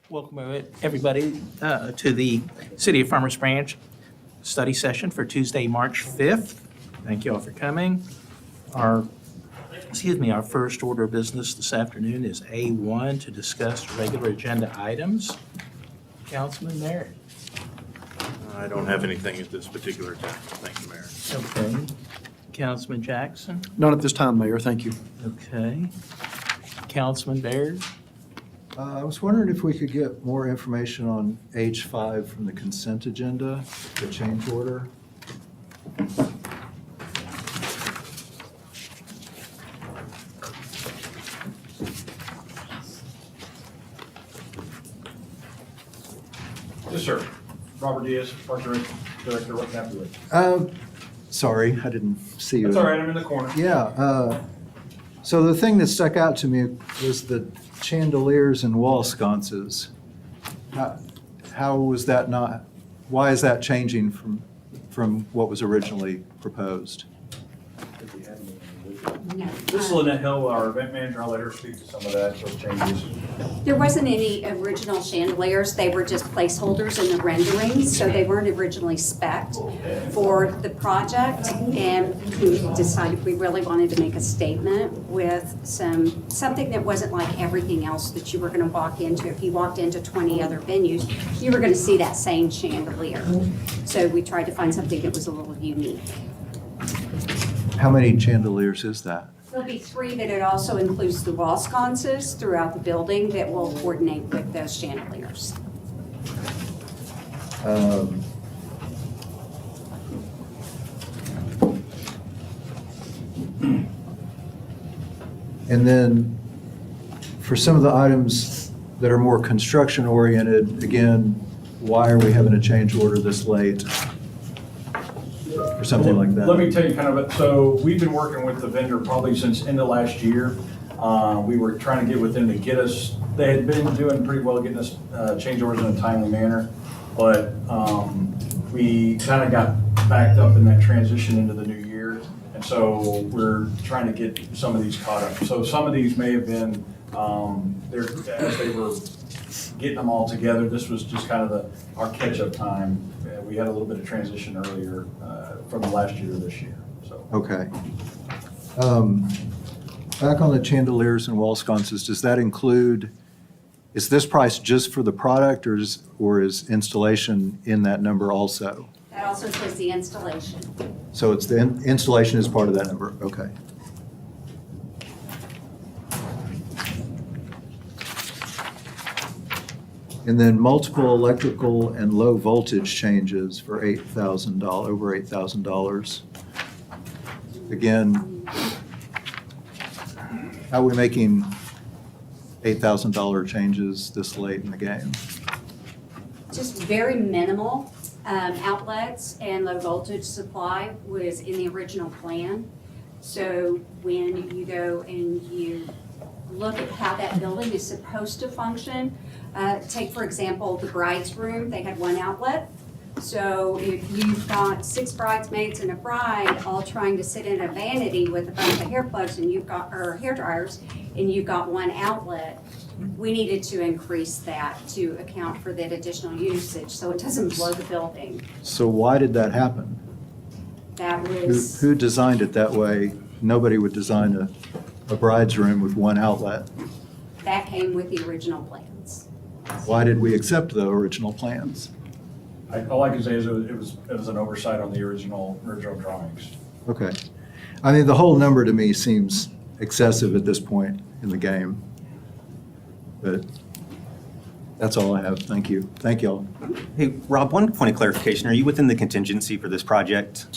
Welcome, everybody, to the City of Farmers Branch study session for Tuesday, March 5th. Thank you all for coming. Our first order of business this afternoon is A1 to discuss regular agenda items. Councilman Merritt. I don't have anything at this particular time. Thank you, Mayor. Okay. Councilman Jackson. Not at this time, Mayor. Thank you. Okay. Councilman Baird. I was wondering if we could get more information on H5 from the consent agenda, the change order. Yes, sir. Robert Diaz, Park Director, what can I do? Sorry, I didn't see you. That's all right, I'm in the corner. Yeah, so the thing that stuck out to me was the chandeliers and wall sconces. How was that not, why is that changing from what was originally proposed? This is Lynette Hill, our event manager. I'll let her speak to some of that, those changes. There wasn't any original chandeliers, they were just placeholders in the renderings, so they weren't originally spec'd for the project. And we decided we really wanted to make a statement with something that wasn't like everything else that you were gonna walk into. If you walked into 20 other venues, you were gonna see that same chandelier. So we tried to find something that was a little unique. How many chandeliers is that? There'll be 3, but it also includes the wall sconces throughout the building that will coordinate with those chandeliers. And then for some of the items that are more construction oriented, again, why are we having a change order this late? Or something like that? Let me tell you kind of, so we've been working with the vendor probably since end of last year. We were trying to get with them to get us, they had been doing pretty well getting us change orders in a timely manner. But we kind of got backed up in that transition into the new year. And so we're trying to get some of these caught up. So some of these may have been, as they were getting them all together, this was just kind of our catch-up time. We had a little bit of transition earlier from last year to this year, so. Okay. Back on the chandeliers and wall sconces, does that include, is this price just for the product or is installation in that number also? That also says the installation. So it's the installation is part of that number, okay. And then multiple electrical and low voltage changes for $8,000, over $8,000. Again, how are we making $8,000 changes this late in the game? Just very minimal outlets and low voltage supply was in the original plan. So when you go and you look at how that building is supposed to function, take for example the bride's room, they had 1 outlet. So if you've got 6 bridesmaids and a bride all trying to sit in a vanity with a bunch of hair plugs and or hair dryers, and you've got 1 outlet, we needed to increase that to account for that additional usage so it doesn't blow the building. So why did that happen? That was, Who designed it that way? Nobody would design a bride's room with 1 outlet. that came with the original plans. Why did we accept the original plans? All I can say is it was an oversight on the original drawings. Okay. I mean, the whole number to me seems excessive at this point in the game. But that's all I have. Thank you. Thank y'all. Hey, Rob, one point of clarification. Are you within the contingency for this project?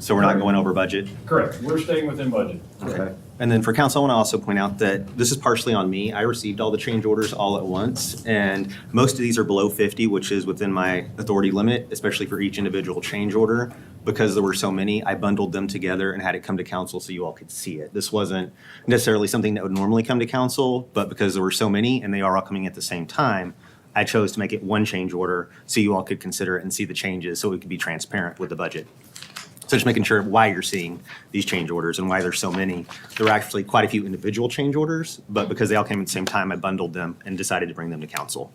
So we're not going over budget? Correct, we're staying within budget. Okay. And then for council, I want to also point out that this is partially on me. I received all the change orders all at once, and most of these are below 50, which is within my authority limit, especially for each individual change order. Because there were so many, I bundled them together and had it come to council so you all could see it. This wasn't necessarily something that would normally come to council, but because there were so many and they are all coming at the same time, I chose to make it 1 change order so you all could consider it and see the changes so it could be transparent with the budget. So just making sure why you're seeing these change orders and why there's so many. There were actually quite a few individual change orders, but because they all came at the same time, I bundled them and decided to bring them to council.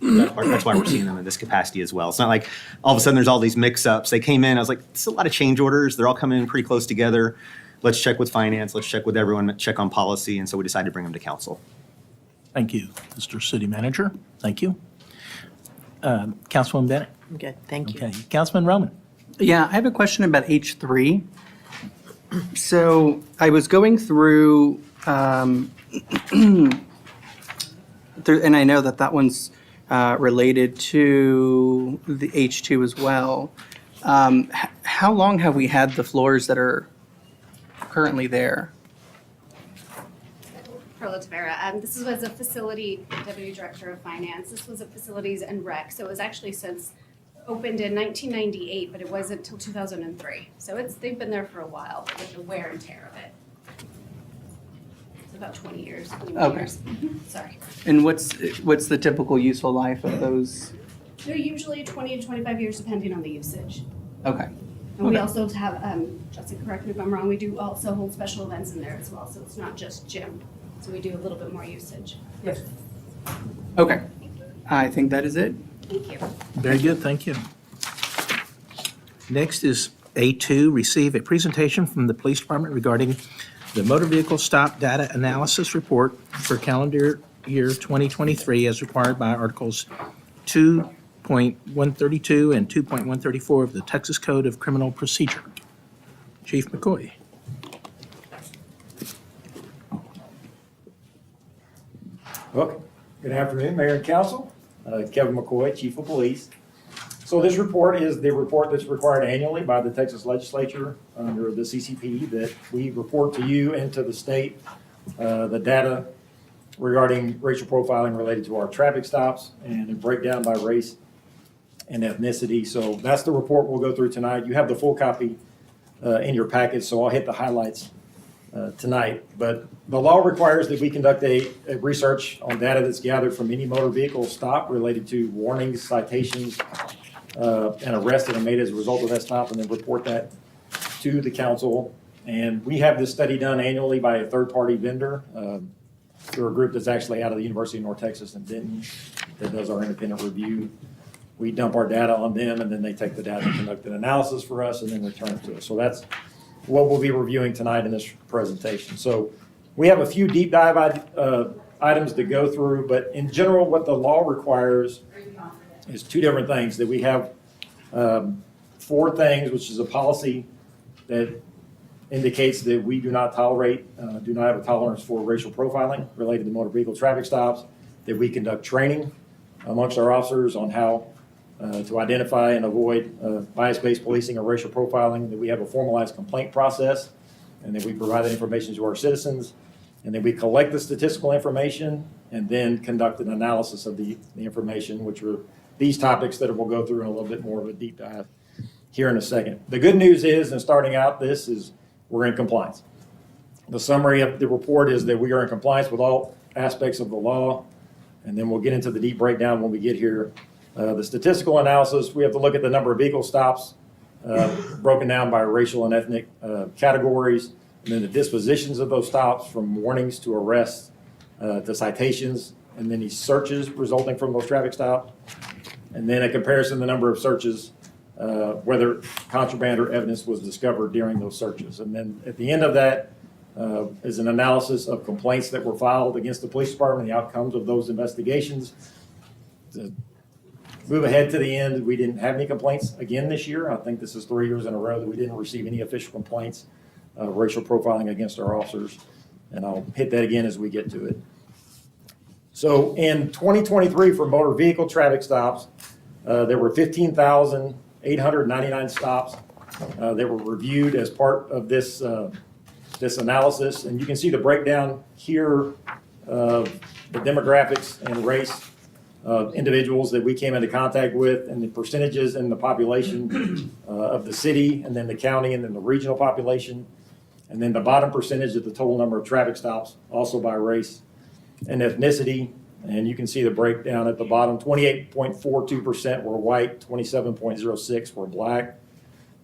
That's why we're seeing them in this capacity as well. It's not like all of a sudden there's all these mix-ups. They came in, I was like, it's a lot of change orders. They're all coming in pretty close together. Let's check with finance, let's check with everyone, check on policy. And so we decided to bring them to council. Thank you, Mr. City Manager. Thank you. Councilwoman Bennett? I'm good, thank you. Okay. Councilman Roman? Yeah, I have a question about H3. So I was going through, and I know that that one's related to the H2 as well. How long have we had the floors that are currently there? Carla Tavera. This was a facility, Deputy Director of Finance. This was a facilities and rec. So it was actually since opened in 1998, but it wasn't until 2003. So they've been there for a while with the wear and tear of it. It's about 20 years. 21 Okay. years. Sorry. And what's the typical useful life of those? They're usually 20 to 25 years depending on the usage. Okay. And we Okay. also have, Jessica, correct me if I'm wrong, we do also hold special events in there as well. So it's not just gym. So we do a little bit more usage. Yes. Okay. I think that is it. Thank you. Very good, thank you. Next is A2, receive a presentation from the police department regarding the motor vehicle stop data analysis report for calendar year 2023 as required by Articles 2.132 and 2.134 of the Texas Code of Criminal Procedure. Chief McCoy. Well, good afternoon, Mayor and Council. Kevin McCoy, Chief of Police. So this report is the report that's required annually by the Texas Legislature under the CCP that we report to you and to the state the data regarding racial profiling related to our traffic stops and a breakdown by race and ethnicity. So that's the report we'll go through tonight. You have the full copy in your package, so I'll hit the highlights tonight. But the law requires that we conduct a research on data that's gathered from any motor vehicle stop related to warnings, citations, and arrests that are made as a result of that stop, and then report that to the council. And we have this study done annually by a third-party vendor through a group that's actually out of the University of North Texas in Denton that does our independent review. We dump our data on them, and then they take the data and conduct an analysis for us and then return it to us. So that's what we'll be reviewing tonight in this presentation. So we have a few deep dive items to go through, but in general, what the law requires is two different things. That we have 4 things, which is a policy that indicates that we do not tolerate, do not have a tolerance for racial profiling related to motor vehicle traffic stops, that we conduct training amongst our officers on how to identify and avoid bias-based policing or racial profiling, that we have a formalized complaint process, and that we provide that information to our citizens, and then we collect the statistical information and then conduct an analysis of the information, which are these topics that we'll go through in a little bit more of a deep dive here in a second. The good news is, and starting out this, is we're in compliance. The summary of the report is that we are in compliance with all aspects of the law, and then we'll get into the deep breakdown when we get here. The statistical analysis, we have to look at the number of vehicle stops broken down by racial and ethnic categories, and then the dispositions of those stops from warnings to arrests to citations, and then these searches resulting from those traffic stops, and then a comparison of the number of searches, whether contraband or evidence was discovered during those searches. And then at the end of that is an analysis of complaints that were filed against the police department, the outcomes of those investigations. To move ahead to the end, we didn't have any complaints again this year. I think this is 3 years in a row that we didn't receive any official complaints of racial profiling against our officers. And I'll hit that again as we get to it. So in 2023 for motor vehicle traffic stops, there were 15,899 stops that were reviewed as part of this this analysis. And you can see the breakdown here of the demographics and race of individuals that we came into contact with, and the percentages in the population of the city, and then the county, and then the regional population. And then the bottom percentage of the total number of traffic stops, also by race and ethnicity. And you can see the breakdown at the bottom. 28.42% were white, 27.06% were black,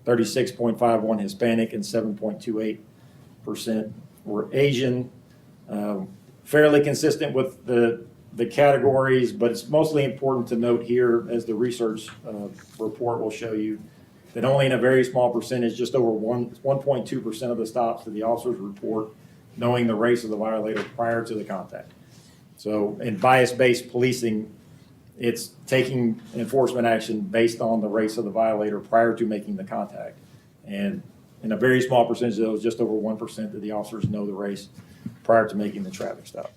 36.51% Hispanic, and 7.28% were Asian. Fairly consistent with the the categories, but it's mostly important to note here, as the research report will show you, that only in a very small percentage, just over 1.2% of the stops that the officers report knowing the race of the violator prior to the contact. So in bias-based policing, it's taking enforcement action based on the race of the violator prior to making the contact. And in a very small percentage of those, just over 1%, that the officers know the race prior to making the traffic stop.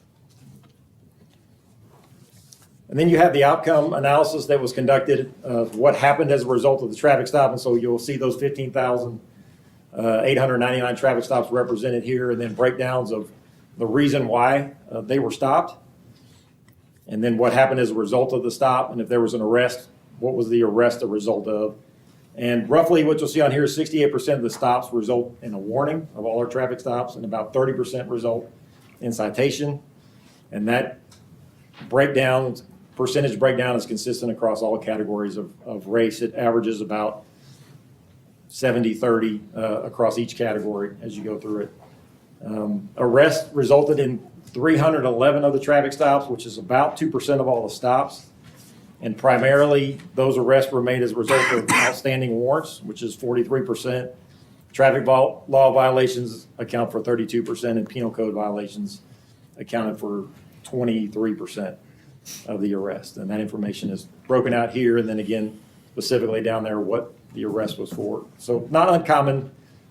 And then you have the outcome analysis that was conducted of what happened as a result of the traffic stop. And so you'll see those 15,899 traffic stops represented here, and then breakdowns of the reason why they were stopped. And then what happened as a result of the stop. And if there was an arrest, what was the arrest a result of? And roughly what you'll see on here is 68% of the stops result in a warning of all our traffic stops, and about 30% result in citation. And that percentage breakdown is consistent across all categories of race. It averages about 70-30 across each category as you go through it. Arrest resulted in 311 of the traffic stops, which is about 2% of all the stops. And primarily, those arrests were made as a result of outstanding warrants, which is 43%. Traffic law violations account for 32%, and penal code violations accounted for 23% of the arrest. And that information is broken out here, and then again, specifically down there, what the arrest was for. So not uncommon.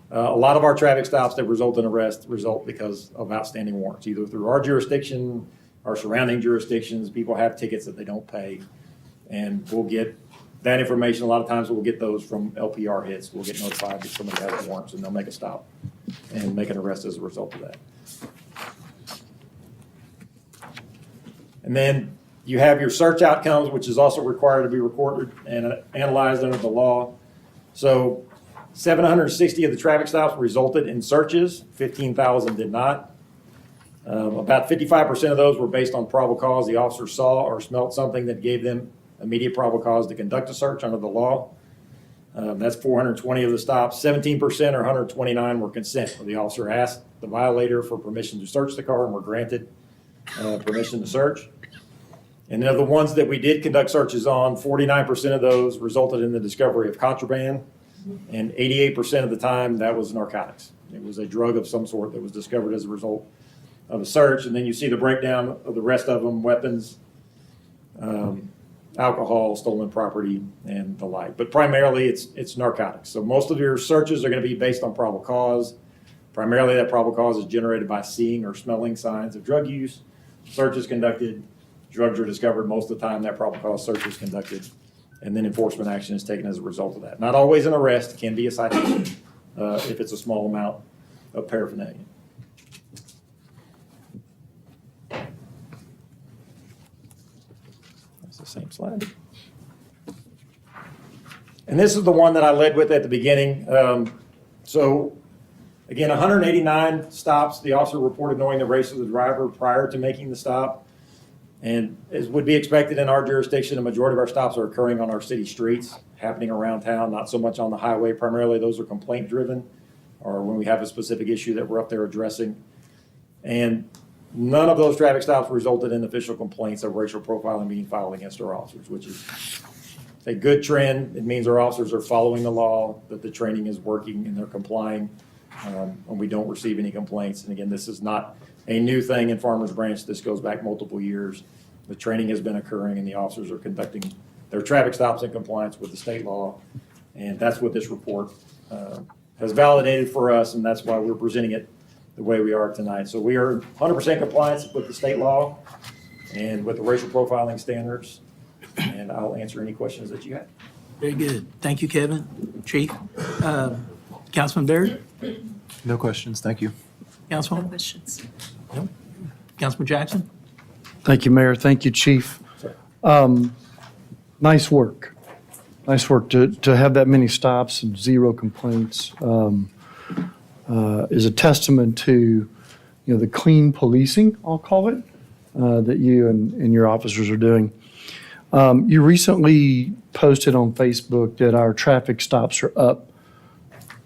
A lot of our traffic stops that result in arrest result because of outstanding warrants, either through our jurisdiction, our surrounding jurisdictions. People have tickets that they don't pay. And we'll get that information. A lot of times we'll get those from LPR hits. We'll get notified that somebody has warrants, and they'll make a stop and make an arrest as a result of that. And then you have your search outcomes, which is also required to be recorded and analyzed under the law. So 760 of the traffic stops resulted in searches, 15,000 did not. About 55% of those were based on probable cause. The officer saw or smelt something that gave them immediate probable cause to conduct a search under the law. That's 420 of the stops. 17% or 129 were consent, where the officer asked the violator for permission to search the car and were granted permission to search. And of the ones that we did conduct searches on, 49% of those resulted in the discovery of contraband, and 88% of the time that was narcotics. It was a drug of some sort that was discovered as a result of a search. And then you see the breakdown of the rest of them: weapons, alcohol, stolen property, and the like. But primarily it's narcotics. So most of your searches are going to be based on probable cause. Primarily that probable cause is generated by seeing or smelling signs of drug use. Search is conducted. Drugs are discovered. Most of the time that probable cause search is conducted, and then enforcement action is taken as a result of that. Not always an arrest. It can be a citation if it's a small amount of paraphernalia. That's the same slide. And this is the one that I led with at the beginning. So again, 189 stops. The officer reported knowing the race of the driver prior to making the stop. And as would be expected in our jurisdiction, a majority of our stops are occurring on our city streets, happening around town, not so much on the highway. Primarily, those are complaint driven, or when we have a specific issue that we're up there addressing. And none of those traffic stops resulted in official complaints of racial profiling being filed against our officers, which is a good trend. It means our officers are following the law, that the training is working and they're complying, and we don't receive any complaints. And again, this is not a new thing in Farmers Branch. This goes back multiple years. The training has been occurring, and the officers are conducting their traffic stops in compliance with the state law. And that's what this report has validated for us, and that's why we're presenting it the way we are tonight. So we are 100% compliance with the state law and with the racial profiling standards, and I'll answer any questions that you have. Very good. Thank you, Kevin. Chief. Councilman Baird? No questions, thank you. Councilman? Questions? No? Councilman Jackson? Thank you, Mayor. Thank you, Chief. Nice work. Nice work to have that many stops and zero complaints. Is a testament to, the clean policing, I'll call it, that you and your officers are doing. You recently posted on Facebook that our traffic stops are up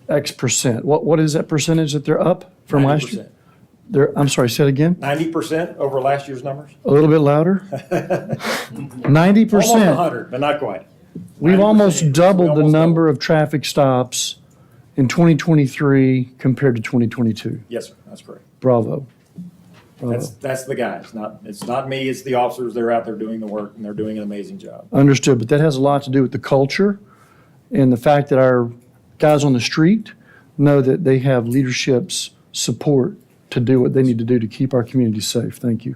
X percent. What is that percentage that they're up from last year? I'm sorry, say it again? 90% over last year's numbers? A little bit louder? 90%. Almost 100, but not quite. We've 90%, almost doubled the almost number of traffic stops in 2023 compared to 2022. Yes, sir, that's correct. Bravo. Bravo. That's the guys, it's not me, it's the officers. They're out there doing the work, and they're doing an amazing job. Understood, but that has a lot to do with the culture and the fact that our guys on the street know that they have leadership's support to do what they need to do to keep our community safe. Thank you.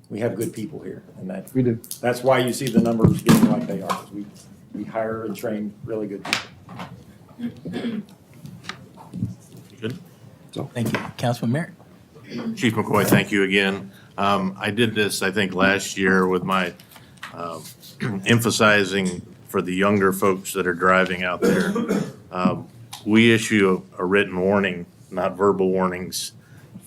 We have good people here, and We do. that's why you see the numbers getting like they are. 'Cause we hire and train really good people. Good. Thank you. Councilman Merritt? Chief McCoy, thank you again. I did this, I think, last year with my emphasizing for the younger folks that are driving out there. We issue a written warning, not verbal warnings,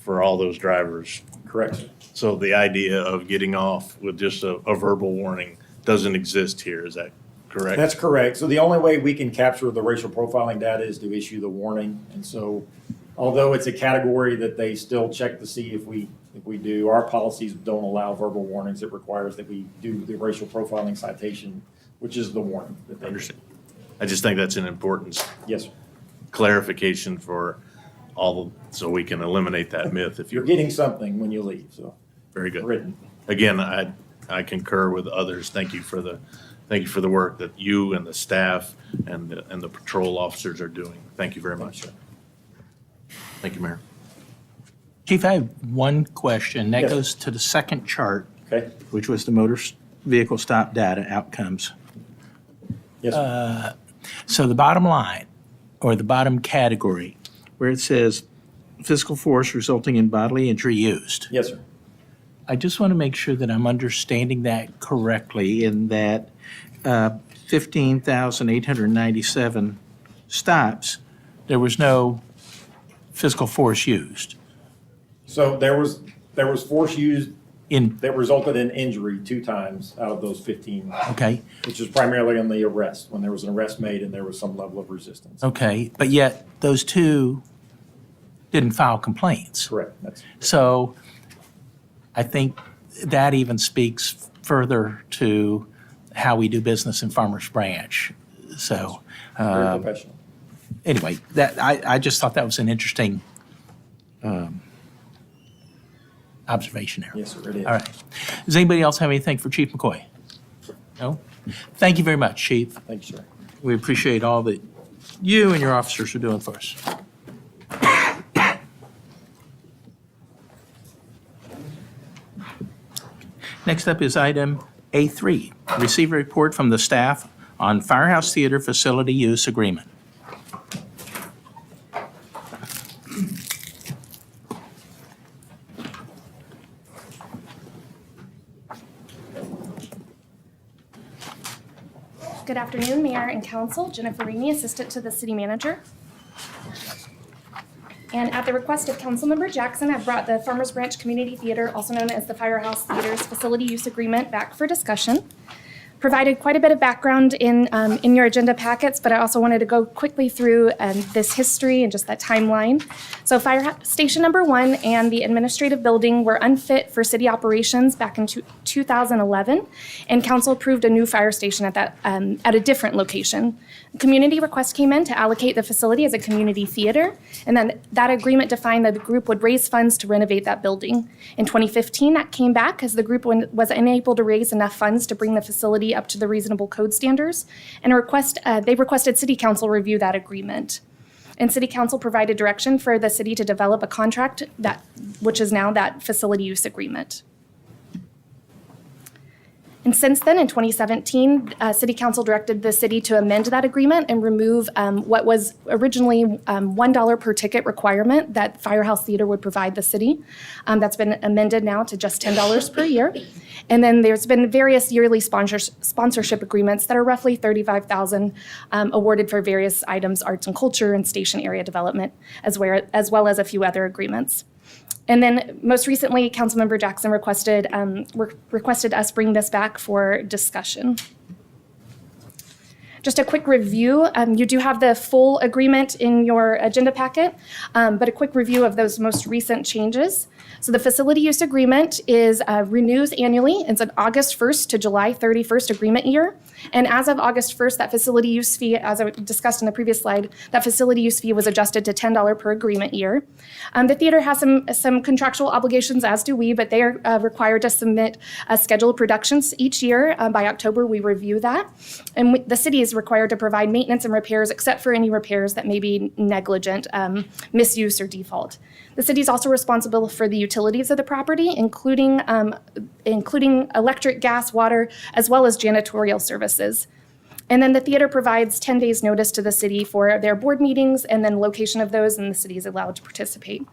for all those drivers. Correct, sir. So the idea of getting off with just a verbal warning doesn't exist here, is that correct? That's correct. So the only way we can capture the racial profiling data is to issue the warning. And so although it's a category that they still check to see if we do, our policies don't allow verbal warnings. It requires that we do the racial profiling citation, which is the warning that they Understand. I just think that's an important Yes, sir. clarification for all, so we can eliminate that myth if You're you're, getting something when you leave, so very good. written. Again, I concur with others. Thank you for the work that you and the staff and the patrol officers are doing. Thank you very much. Thank you, Mayor. Chief, I have one question. That Yes. goes to the second chart, Okay? which was the motor vehicle stop data outcomes. Yes, sir. So the bottom line, or the bottom category, where it says physical force resulting in bodily injury used. Yes, sir. I just want to make sure that I'm understanding that correctly in that 15,897 stops, there was no physical force used So there was force used in, that resulted in injury 2 times out of those 15, okay, which is primarily on the arrest, when there was an arrest made and there was some level of resistance. okay, but yet those two didn't file complaints. Correct. That's So I think that even speaks further to how we do business in Farmers Branch. So very professional. anyway, that, I just thought that was an interesting observation there. Yes, sir, it is. All right. Does anybody else have anything for Chief McCoy? No? Thank you very much, Chief. Thank you, sir. We appreciate all that you and your officers are doing for us. Next up is item A3, receive a report from the staff on Firehouse Theater Facility Use Agreement. Good afternoon, Mayor and Council. Jennifer Reaney, Assistant to the City Manager. And at the request of Councilmember Jackson, I've brought the Farmers Branch Community Theater, also known as the Firehouse Theater's Facility Use Agreement, back for discussion. Provided quite a bit of background in your agenda packets, but I also wanted to go quickly through this history and just that timeline. So Fire Station Number 1 and the administrative building were unfit for city operations back in 2011, and council approved a new fire station at a different location. A community request came in to allocate the facility as a community theater, and then that agreement defined that the group would raise funds to renovate that building. In 2015, that came back as the group was unable to raise enough funds to bring the facility up to the reasonable code standards, and they requested City Council review that agreement. And City Council provided direction for the city to develop a contract which is now that facility use agreement. And since then, in 2017, City Council directed the city to amend that agreement and remove what was originally $1 per ticket requirement that Firehouse Theater would provide the city. That's been amended now to just $10 per year. And then there's been various yearly sponsorship agreements that are roughly $35,000 awarded for various items, arts and culture and station area development, as well as a few other agreements. And then most recently, Councilmember Jackson requested us bring this back for discussion. Just a quick review, you do have the full agreement in your agenda packet, but a quick review of those most recent changes. So the facility use agreement is renews annually. It's an August 1st to July 31st agreement year. And as of August 1st, that facility use fee, as I discussed in the previous slide, that facility use fee was adjusted to $10 per agreement year. The theater has some contractual obligations, as do we, but they are required to submit a schedule of productions each year. By October, we review that. And the city is required to provide maintenance and repairs, except for any repairs that may be negligent, misuse, or default. The city is also responsible for the utilities of the property, including electric, gas, water, as well as janitorial services. And then the theater provides 10 days notice to the city for their board meetings and then location of those, and the city is allowed to participate.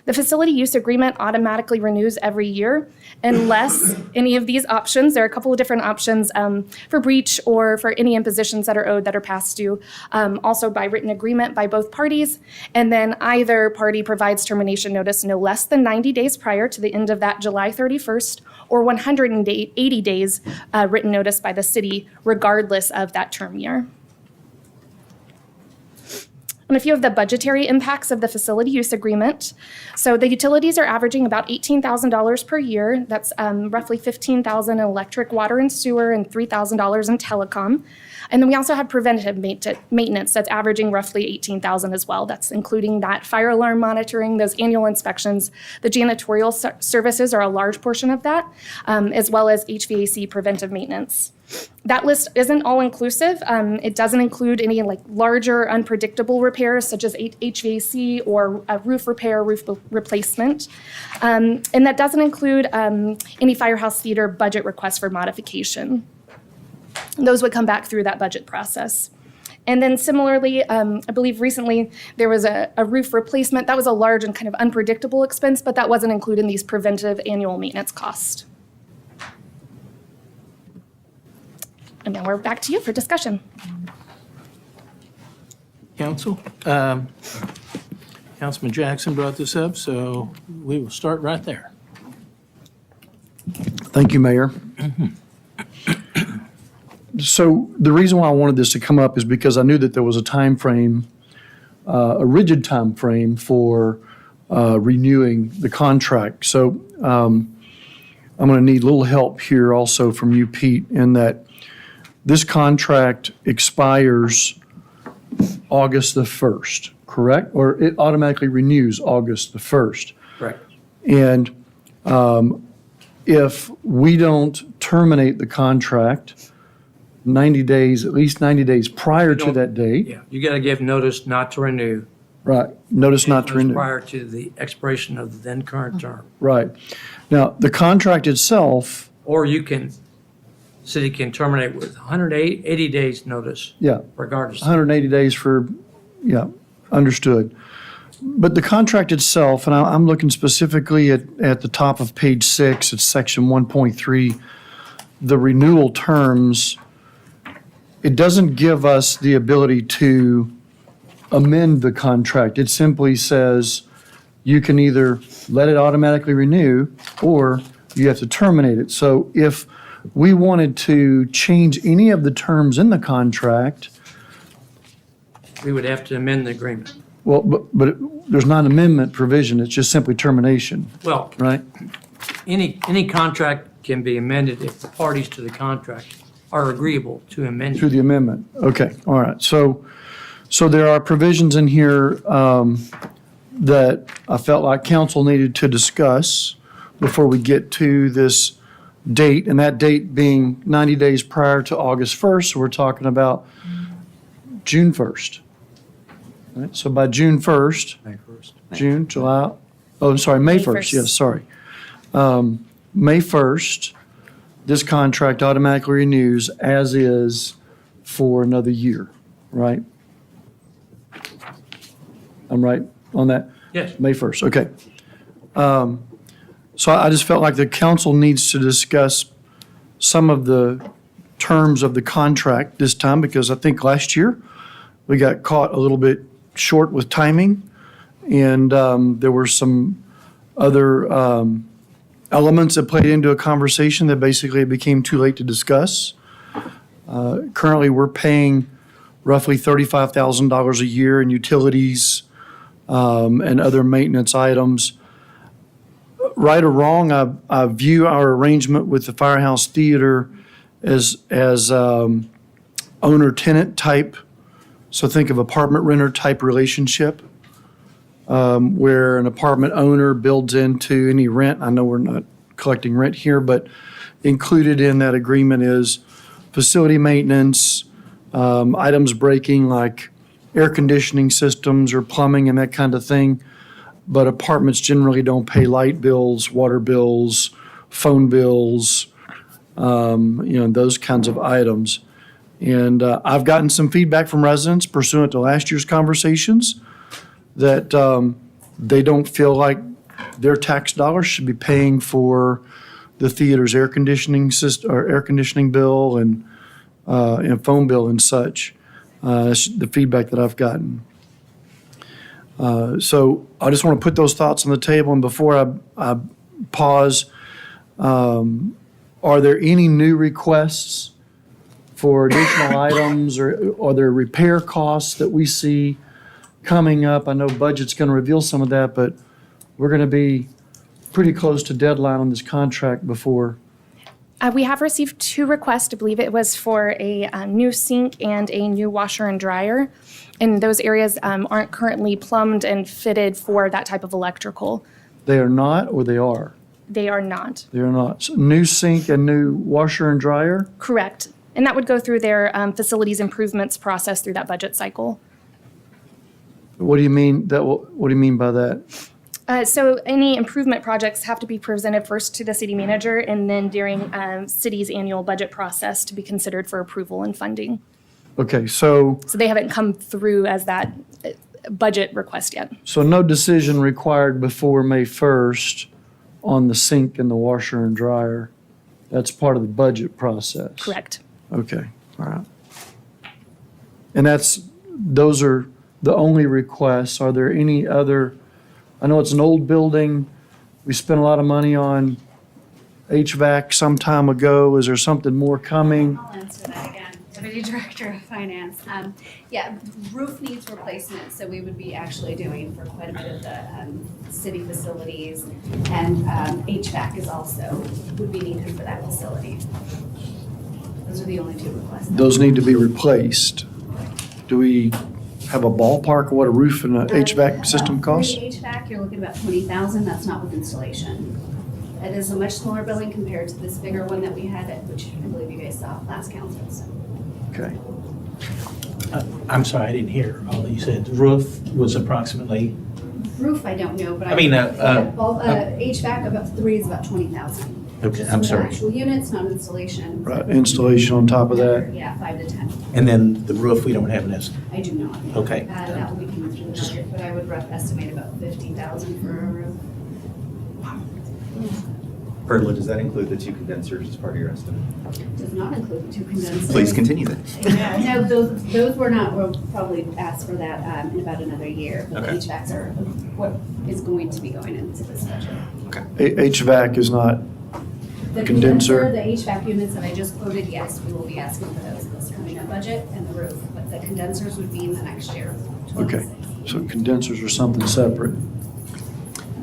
The facility use agreement automatically renews every year unless any of these options, there are a couple of different options for breach or for any impositions that are owed that are past due, also by written agreement by both parties. And then either party provides termination notice no less than 90 days prior to the end of that July 31st or 180 days written notice by the city, regardless of that term year. And a few of the budgetary impacts of the facility use agreement. So the utilities are averaging about $18,000 per year. That's roughly $15,000 in electric, water, and sewer, and $3,000 in telecom. And then we also have preventative maintenance that's averaging roughly $18,000 as well. That's including that fire alarm monitoring, those annual inspections. The janitorial services are a large portion of that, as well as HVAC preventive maintenance. That list isn't all-inclusive. It doesn't include any larger unpredictable repairs such as HVAC or a roof repair, roof replacement. And that doesn't include any Firehouse Theater budget requests for modification. Those would come back through that budget process. And then similarly, I believe recently there was a roof replacement. That was a large and kind of unpredictable expense, but that wasn't included in these preventive annual maintenance costs. And now we're back to you for discussion. Council, Councilman Jackson brought this up, so we will start right there. Thank you, Mayor. So the reason why I wanted this to come up is because I knew that there was a time frame, a rigid time frame for renewing the contract. So I'm going to need a little help here also from you, Pete, in that this contract expires August the 1st, correct? Or it automatically renews August the 1st. Correct. And if we don't terminate the contract 90 days, at least 90 days prior to that date. Yeah, you got to give notice not to renew. Right, notice not to Notice renew. prior to the expiration of the then current term. Right. Now, the contract itself, Or city can terminate with 180 days notice, yeah, regardless. 180 days for, yeah, understood. But the contract itself, and I'm looking specifically at the top of page 6, it's section 1.3, the renewal terms, it doesn't give us the ability to amend the contract. It simply says you can either let it automatically renew or you have to terminate it. So if we wanted to change any of the terms in the contract, We would have to amend the agreement. well, but there's not an amendment provision, it's just simply termination, Well, right? any contract can be amended if the parties to the contract are agreeable to amend Through it. the amendment, okay, all right. So there are provisions in here that I felt like council needed to discuss before we get to this date, and that date being 90 days prior to August 1st, so we're talking about June 1st. Right, so by June 1st, May 1st. June, July, oh, I'm sorry, May May 1st, 1st. yes, sorry. May 1st, this contract automatically renews as is for another year, right? I'm right on that? Yes. May 1st, okay. So I just felt like the council needs to discuss some of the terms of the contract this time, because I think last year we got caught a little bit short with timing, and there were some other elements that played into a conversation that basically it became too late to discuss. Currently, we're paying roughly $35,000 a year in utilities and other maintenance items. Right or wrong, I view our arrangement with the Firehouse Theater as owner-tenant type. So think of apartment renter type relationship, where an apartment owner builds into any rent. I know we're not collecting rent here, but included in that agreement is facility maintenance, items breaking like air conditioning systems or plumbing and that kind of thing. But apartments generally don't pay light bills, water bills, phone bills, those kinds of items. And I've gotten some feedback from residents pursuant to last year's conversations that they don't feel like their tax dollars should be paying for the theater's air conditioning system or air conditioning bill and phone bill and such. That's the feedback that I've gotten. So I just want to put those thoughts on the table. And before I pause, are there any new requests for additional items, or are there repair costs that we see coming up? I know budget's going to reveal some of that, but we're going to be pretty close to deadline on this contract before. We have received 2 requests. I believe it was for a new sink and a new washer and dryer. And those areas aren't currently plumbed and fitted for that type of electrical. They are not, or they are? They are not. They are not. So new sink and new washer and dryer? Correct. And that would go through their facilities improvements process through that budget cycle. What do you mean what do you mean by that? So any improvement projects have to be presented first to the city manager and then during city's annual budget process to be considered for approval and funding. Okay, so So they haven't come through as that budget request yet. no decision required before May 1st on the sink and the washer and dryer. That's part of the budget process. Correct. Okay, all right. And those are the only requests. Are there any other, I know it's an old building. We spent a lot of money on HVAC some time ago. Is there something more coming? I'll answer that again. Deputy Director of Finance. Yeah, roof needs replacement, so we would be actually doing for quite a bit of the city facilities. And HVAC is also, would be needed for that facility. Those are the only 2 requests. Those need to be replaced. Do we have a ballpark of what a roof and a HVAC system costs? For the HVAC, you're looking about $20,000. That's not with installation. It is a much smaller building compared to this bigger one that we had, which I believe you guys saw last council. So. Okay. I'm sorry, I didn't hear all that you said. The roof was approximately, Roof, I don't know, but HVAC about 3 is about 20,000. Okay, Just I'm for the sorry. actual units, not installation. Right, installation on top of that. Yeah, 5 to 10. and then the roof, we don't have an estimate. I do not. Okay. That will be coming through the budget, but I would rough estimate about 50,000 for a roof. Perla, does that include the 2 condensers as part of your estimate? Does not include the 2 condensers. Please continue then. Yeah, no, those were not, we'll probably ask for that in about another year. But the Okay. HVACs are what is going to be going into this budget. HVAC is not, The Condenser. The HVAC units that I just quoted, yes, we will be asking for those in this coming up budget and the roof. But the condensers would be in the next year. okay, 26. so condensers are something separate.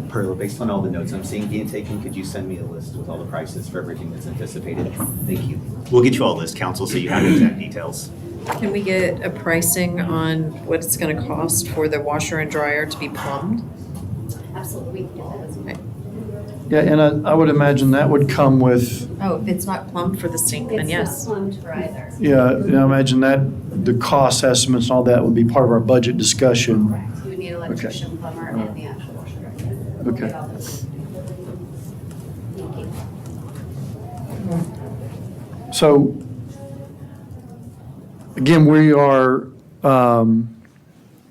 Perla, based on all the notes I'm seeing being taken, could you send me a list with all the prices for everything that's anticipated? Thank you. We'll get you all a list, council, so you have exact details. Can we get a pricing on what it's gonna cost for the washer and dryer to be plumbed? Absolutely, we can get that as well. Yeah, and I would imagine that would come with, Oh, if it's not plumbed for the sink, then It's yes. not plumbed for either. I imagine that the cost estimates and all that would be part of our budget discussion. Correct. You would need electrician, plumber, and the actual washer. We'll Okay. get all those. Thank you. So, again, we are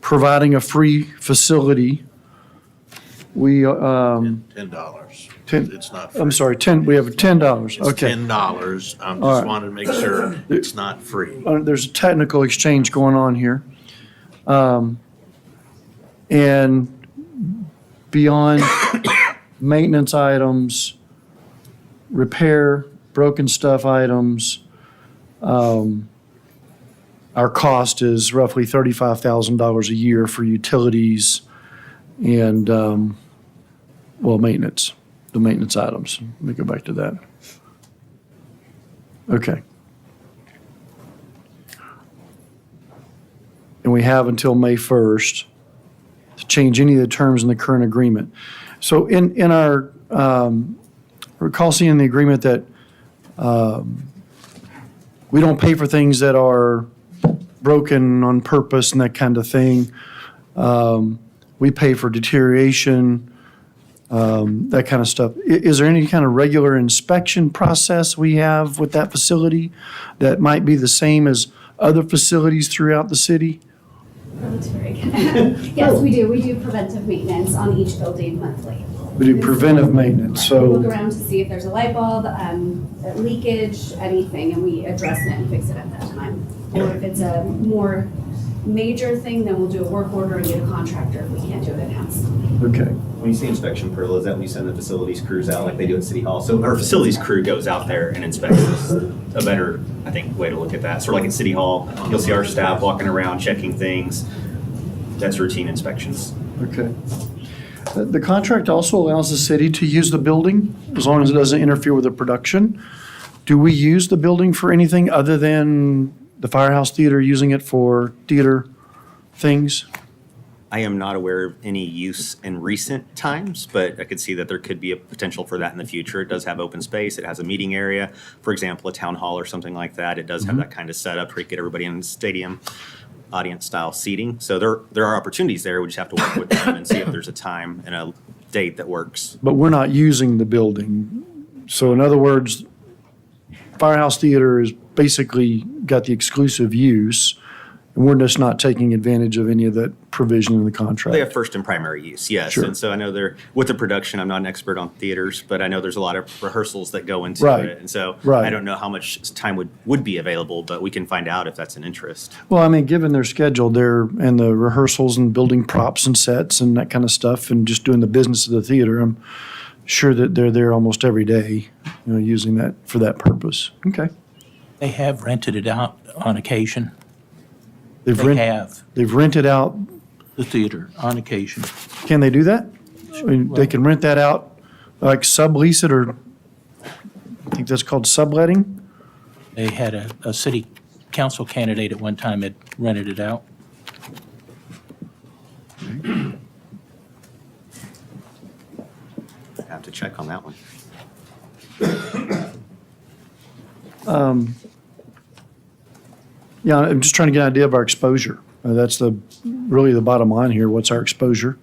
providing a free facility. We, $10. Ten- It's not I'm free. sorry, we have $10, It's okay. $10. I All just right. wanted to make sure it's not free. There's a technical exchange going on here. And beyond maintenance items, repair, broken stuff items, Our cost is roughly $35,000 a year for utilities and, maintenance, the maintenance items. Let me go back to that. Okay. And we have until May 1st to change any of the terms in the current agreement. So in our, recall seeing in the agreement that we don't pay for things that are broken on purpose and that kind of thing. We pay for deterioration, that kind of stuff. Is there any kind of regular inspection process we have with that facility that might be the same as other facilities throughout the city? That's very good. Yes, we do. We do preventive maintenance on each building monthly. We do preventive maintenance, We look so, around to see if there's a light bulb, leakage, anything, and we address it and fix it at that time. Or if it's a more major thing, then we'll do a work order and get a contractor if we can't do it in-house. okay. When you say inspection, Pearl, is that when you send the facilities crews out like they do at City Hall? So our facilities crew goes out there and inspects this. A better, I think, way to look at that. Sort of like at City Hall, you'll see our staff walking around checking things. That's routine inspections. Okay. The contract also allows the city to use the building as long as it doesn't interfere with the production. Do we use the building for anything other than the Firehouse Theater using it for theater things? I am not aware of any use in recent times, but I could see that there could be a potential for that in the future. It does have open space. It has a meeting area, for example, a town hall or something like that. It does have that kind of setup where you get everybody in the stadium, audience style seating. So there are opportunities there. We just have to work with them and see if there's a time and a date that works. But we're not using the building. So in other words, Firehouse Theater is basically got the exclusive use, and we're just not taking advantage of any of that provision in the contract. They have first and primary use, yes. Sure. And so I know they're, with the production, I'm not an expert on theaters, but I know there's a lot of rehearsals that go into Right. it. And so Right. I don't know how much time would be available, but we can find out if that's an interest. Well, I mean, given their schedule, and the rehearsals and building props and sets and that kind of stuff and just doing the business of the theater, I'm sure that they're there almost every day, using that for that purpose. Okay. They have rented it out on occasion. They've They've rented out, the theater on occasion. can they do that? I mean, they can rent that out, like sublease it, or I think that's called subletting? They had a city council candidate at one time had rented it out. I have to check on that one. Yeah, I'm just trying to get an idea of our exposure. That's really the bottom line here. What's our exposure?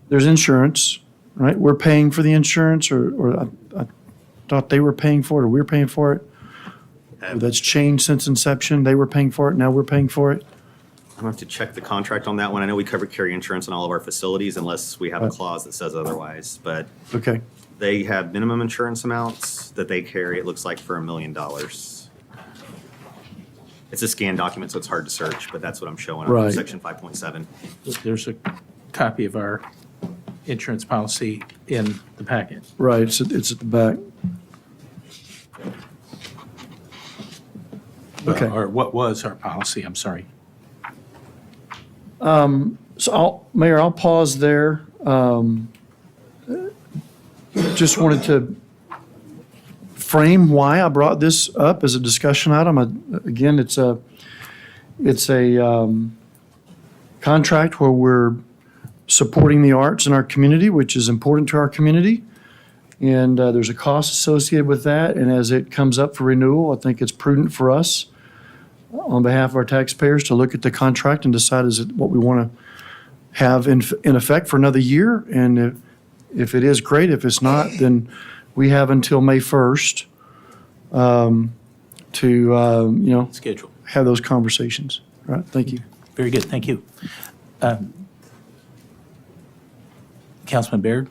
There's insurance, right? We're paying for the insurance, or I thought they were paying for it, or we're paying for it. Or that's changed since inception. They were paying for it, now we're paying for it. I'm gonna have to check the contract on that one. I know we carry insurance on all of our facilities unless we have a clause that says otherwise, but Okay, they have minimum insurance amounts that they carry, it looks like, for $1 million. It's a scanned document, so it's hard to search, but that's what I'm showing on Right. section 5.7. There's a copy of our insurance policy in the packet. right, it's at the back. Okay. Or what was our policy, I'm sorry. So Mayor, I'll pause there. Just wanted to frame why I brought this up as a discussion item. Again, it's a contract where we're supporting the arts in our community, which is important to our community. And there's a cost associated with that. And as it comes up for renewal, I think it's prudent for us on behalf of our taxpayers to look at the contract and decide is it what we want to have in effect for another year. And if it is, great. If it's not, then we have until May 1st to, Schedule. have those conversations. All right, thank you. Very good, thank you. Councilman Baird?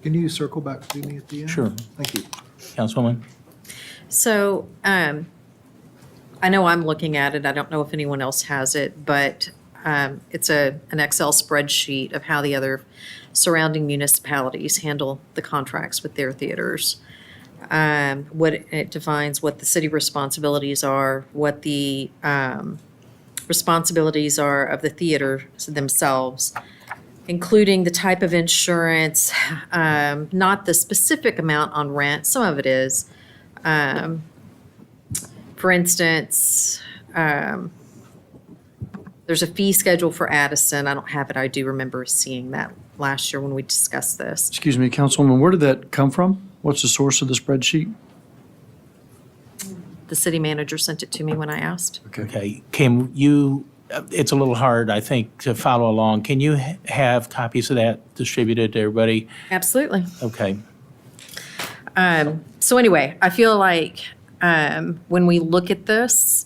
Can you circle back to me at the end? Sure. Thank you. Councilwoman? So, I know I'm looking at it, I don't know if anyone else has it, but it's an Excel spreadsheet of how the other surrounding municipalities handle the contracts with their theaters. It defines what the city responsibilities are, what the responsibilities are of the theater themselves, including the type of insurance, not the specific amount on rent, some of it is. For instance, there's a fee schedule for Addison. I don't have it. I do remember seeing that last year when we discussed this. Excuse me, Councilwoman, where did that come from? What's the source of the spreadsheet? The city manager sent it to me when I asked. Okay, can you, it's a little hard, I think, to follow along. Can you have copies of that distributed to everybody? Absolutely. Okay. So anyway, I feel like when we look at this,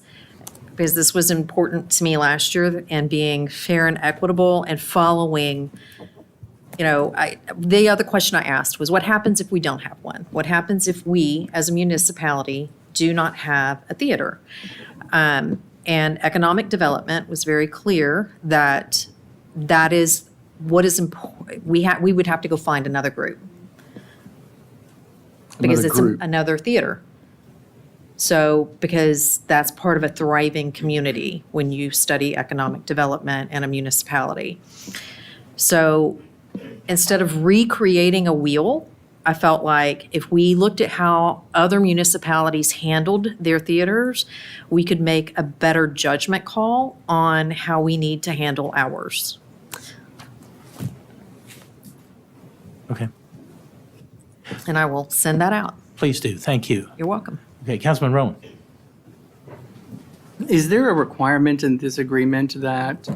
because this was important to me last year, and being fair and equitable and following, the other question I asked was, what happens if we don't have one? What happens if we, as a municipality, do not have a theater? And economic development was very clear that that is what is important. We would have to go find another group. Because Another group. Another theater. So, because that's part of a thriving community when you study economic development in a municipality. So, instead of recreating a wheel, I felt like if we looked at how other municipalities handled their theaters, we could make a better judgment call on how we need to handle ours. Okay, And I will send that out. please do. Thank you. You're welcome. Okay, Councilman Rowan. Is there a requirement in this agreement that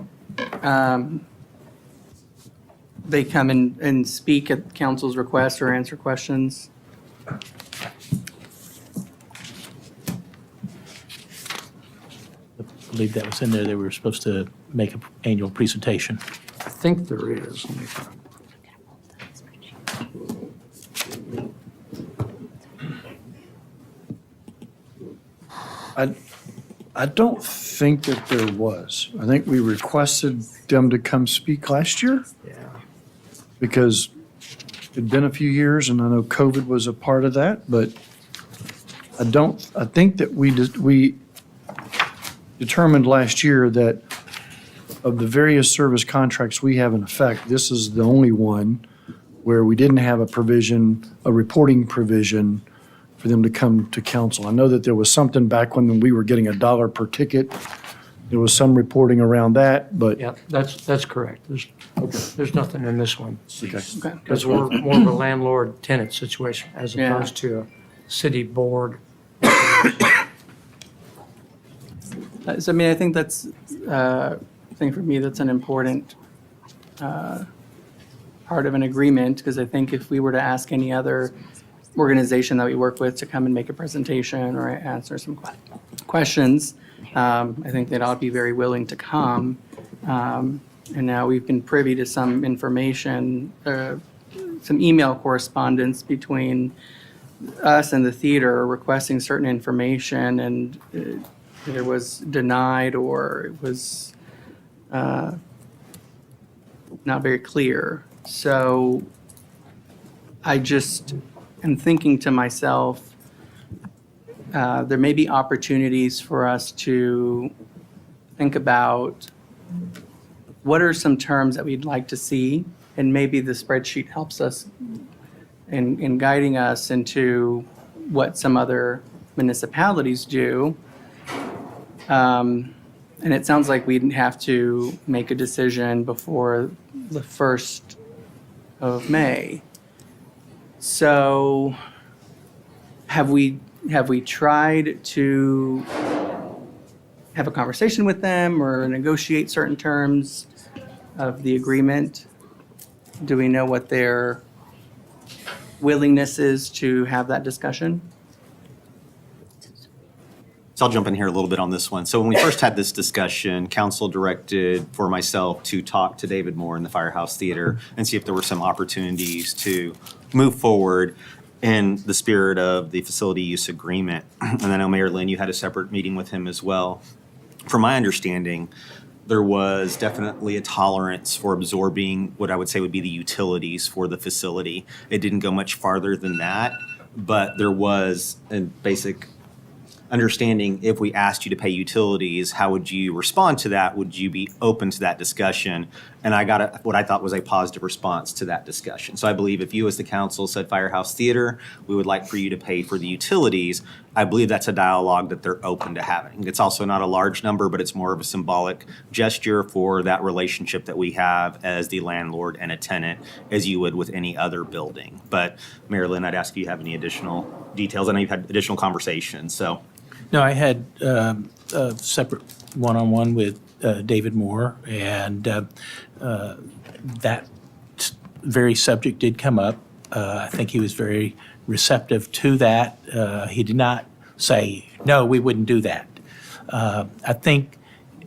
they come and speak at council's request or answer questions? I believe that was in there. They were supposed to make an annual presentation. I think there is. Let me find. I don't think that there was. I think we requested them to come speak last year Yeah. because it'd been a few years and I know COVID was a part of that, but I think that we determined last year that of the various service contracts we have in effect, this is the only one where we didn't have a reporting provision for them to come to council. I know that there was something back when we were getting $1 per ticket. There was some reporting around that, but Yeah, that's correct. There's nothing in this one. Okay. Because we're more of a landlord-tenant situation as Yeah. opposed to a city board. So, I think that's, I think for me, that's an important part of an agreement, because I think if we were to ask any other organization that we work with to come and make a presentation or answer some questions, I think they'd all be very willing to come. And now we've been privy to some information, some email correspondence between us and the theater requesting certain information, and it was denied or it was not very clear. So I just am thinking to myself, there may be opportunities for us to think about what are some terms that we'd like to see, and maybe the spreadsheet helps us in guiding us into what some other municipalities do. And it sounds like we'd have to make a decision before the 1st of May. So have we tried to have a conversation with them or negotiate certain terms of the agreement? Do we know what their willingness is to have that discussion? So I'll jump in here a little bit on this one. So when we first had this discussion, council directed for myself to talk to David Moore in the Firehouse Theater and see if there were some opportunities to move forward in the spirit of the facility use agreement. And I know Mayor Lynn, you had a separate meeting with him as well. From my understanding, there was definitely a tolerance for absorbing what I would say would be the utilities for the facility. It didn't go much farther than that. but there was a basic understanding, if we asked you to pay utilities, how would you respond to that? Would you be open to that discussion? And I got what I thought was a positive response to that discussion. So I believe if you as the council said Firehouse Theater, we would like for you to pay for the utilities, I believe that's a dialogue that they're open to having. It's also not a large number, but it's more of a symbolic gesture for that relationship that we have as the landlord and a tenant, as you would with any other building. But Marilyn, I'd ask if you have any additional details. I know you've had additional conversations, so. No, I had a separate one-on-one with David Moore, and that very subject did come up. I think he was very receptive to that. He did not say, no, we wouldn't do that. I think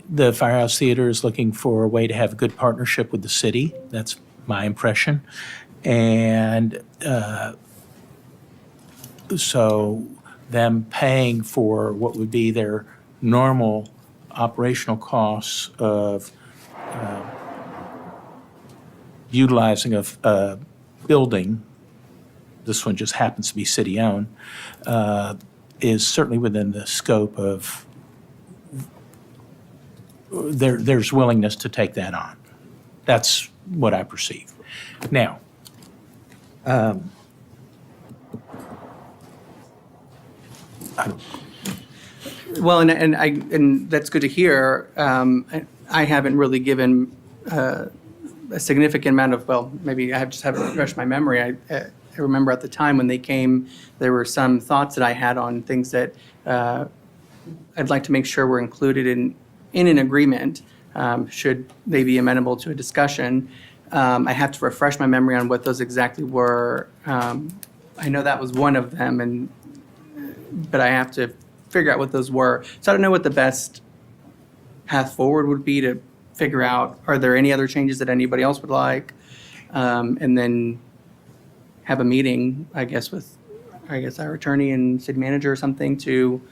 the Firehouse Theater is looking for a way to have a good partnership with the city. That's my impression. And so them paying for what would be their normal operational costs of utilizing a building, this one just happens to be city-owned, is certainly within the scope of, there's willingness to take that on. That's what I perceive. Now, Well, and that's good to hear. I haven't really given a significant amount of, well, maybe I just haven't refreshed my memory. I remember at the time when they came, there were some thoughts that I had on things that I'd like to make sure were included in an agreement, should they be amenable to a discussion. I have to refresh my memory on what those exactly were. I know that was one of them, but I have to figure out what those were. So I don't know what the best path forward would be to figure out, are there any other changes that anybody else would like? And then have a meeting, I guess, with, our attorney and city manager or something to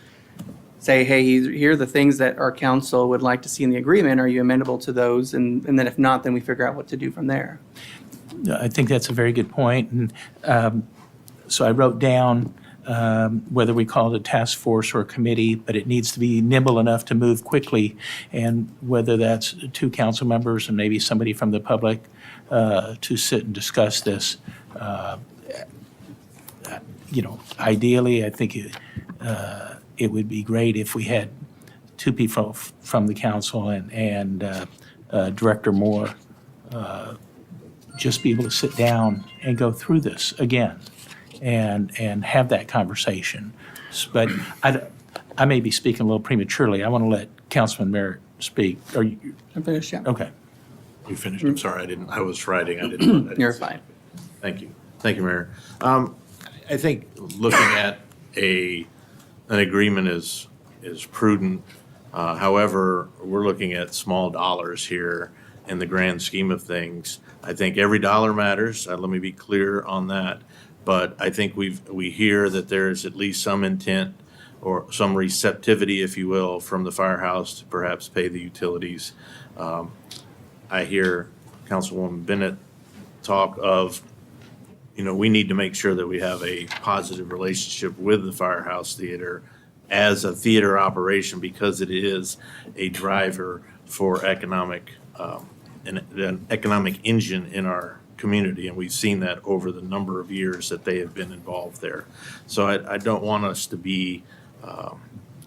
say, hey, here are the things that our council would like to see in the agreement. Are you amenable to those? And then if not, then we figure out what to do from there. I think that's a very good point. And so I wrote down whether we call it a task force or a committee, but it needs to be nimble enough to move quickly. And whether that's 2 council members and maybe somebody from the public to sit and discuss this. Ideally, I think it would be great if we had 2 people from the council and Director Moore just be able to sit down and go through this again and have that conversation. But I may be speaking a little prematurely. I want to let Councilman Merritt speak. Are you? I'm finished, yeah. Okay. You finished? I'm sorry, I was writing, I didn't. You're fine. Thank you. Thank you, Mayor. I think looking at an agreement is prudent. However, we're looking at small dollars here in the grand scheme of things. I think every dollar matters. Let me be clear on that. But I think we hear that there is at least some intent or some receptivity, if you will, from the firehouse to perhaps pay the utilities. I hear Councilwoman Bennett talk of, we need to make sure that we have a positive relationship with the Firehouse Theater as a theater operation, because it is a driver for economic, an economic engine in our community, and we've seen that over the number of years that they have been involved there. So I don't want us to be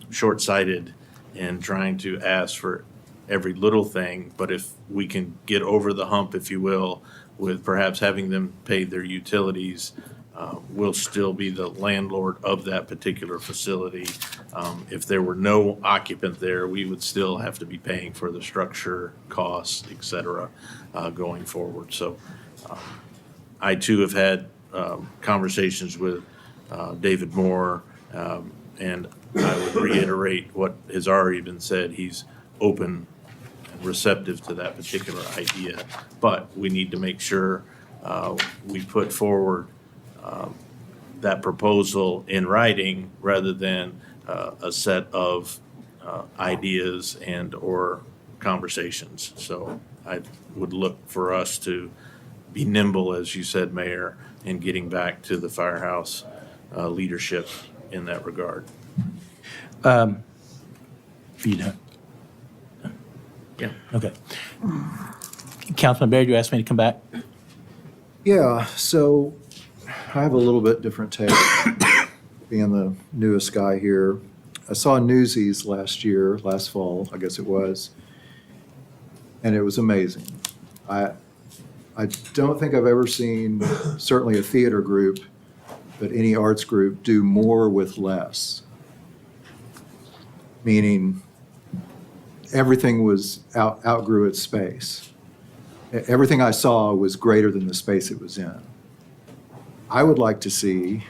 short-sighted in trying to ask for every little thing, but if we can get over the hump, if you will, with perhaps having them pay their utilities, we'll still be the landlord of that particular facility. If there were no occupant there, we would still have to be paying for the structure, costs, et cetera, going forward. So I too have had conversations with David Moore, and I would reiterate what has already been said. He's open and receptive to that particular idea, but we need to make sure we put forward that proposal in writing rather than a set of ideas and or conversations. So I would look for us to be nimble, as you said, Mayor, in getting back to the Firehouse leadership in that regard. You done? Yeah. Okay. Councilman Baird, you asked me to come back? Yeah, so I have a little bit different take, being the newest guy here. I saw Newsies last fall, I guess it was, and it was amazing. I don't think I've ever seen, certainly a theater group, but any arts group do more with less. Meaning, everything outgrew its space. Everything I saw was greater than the space it was in. I would like to see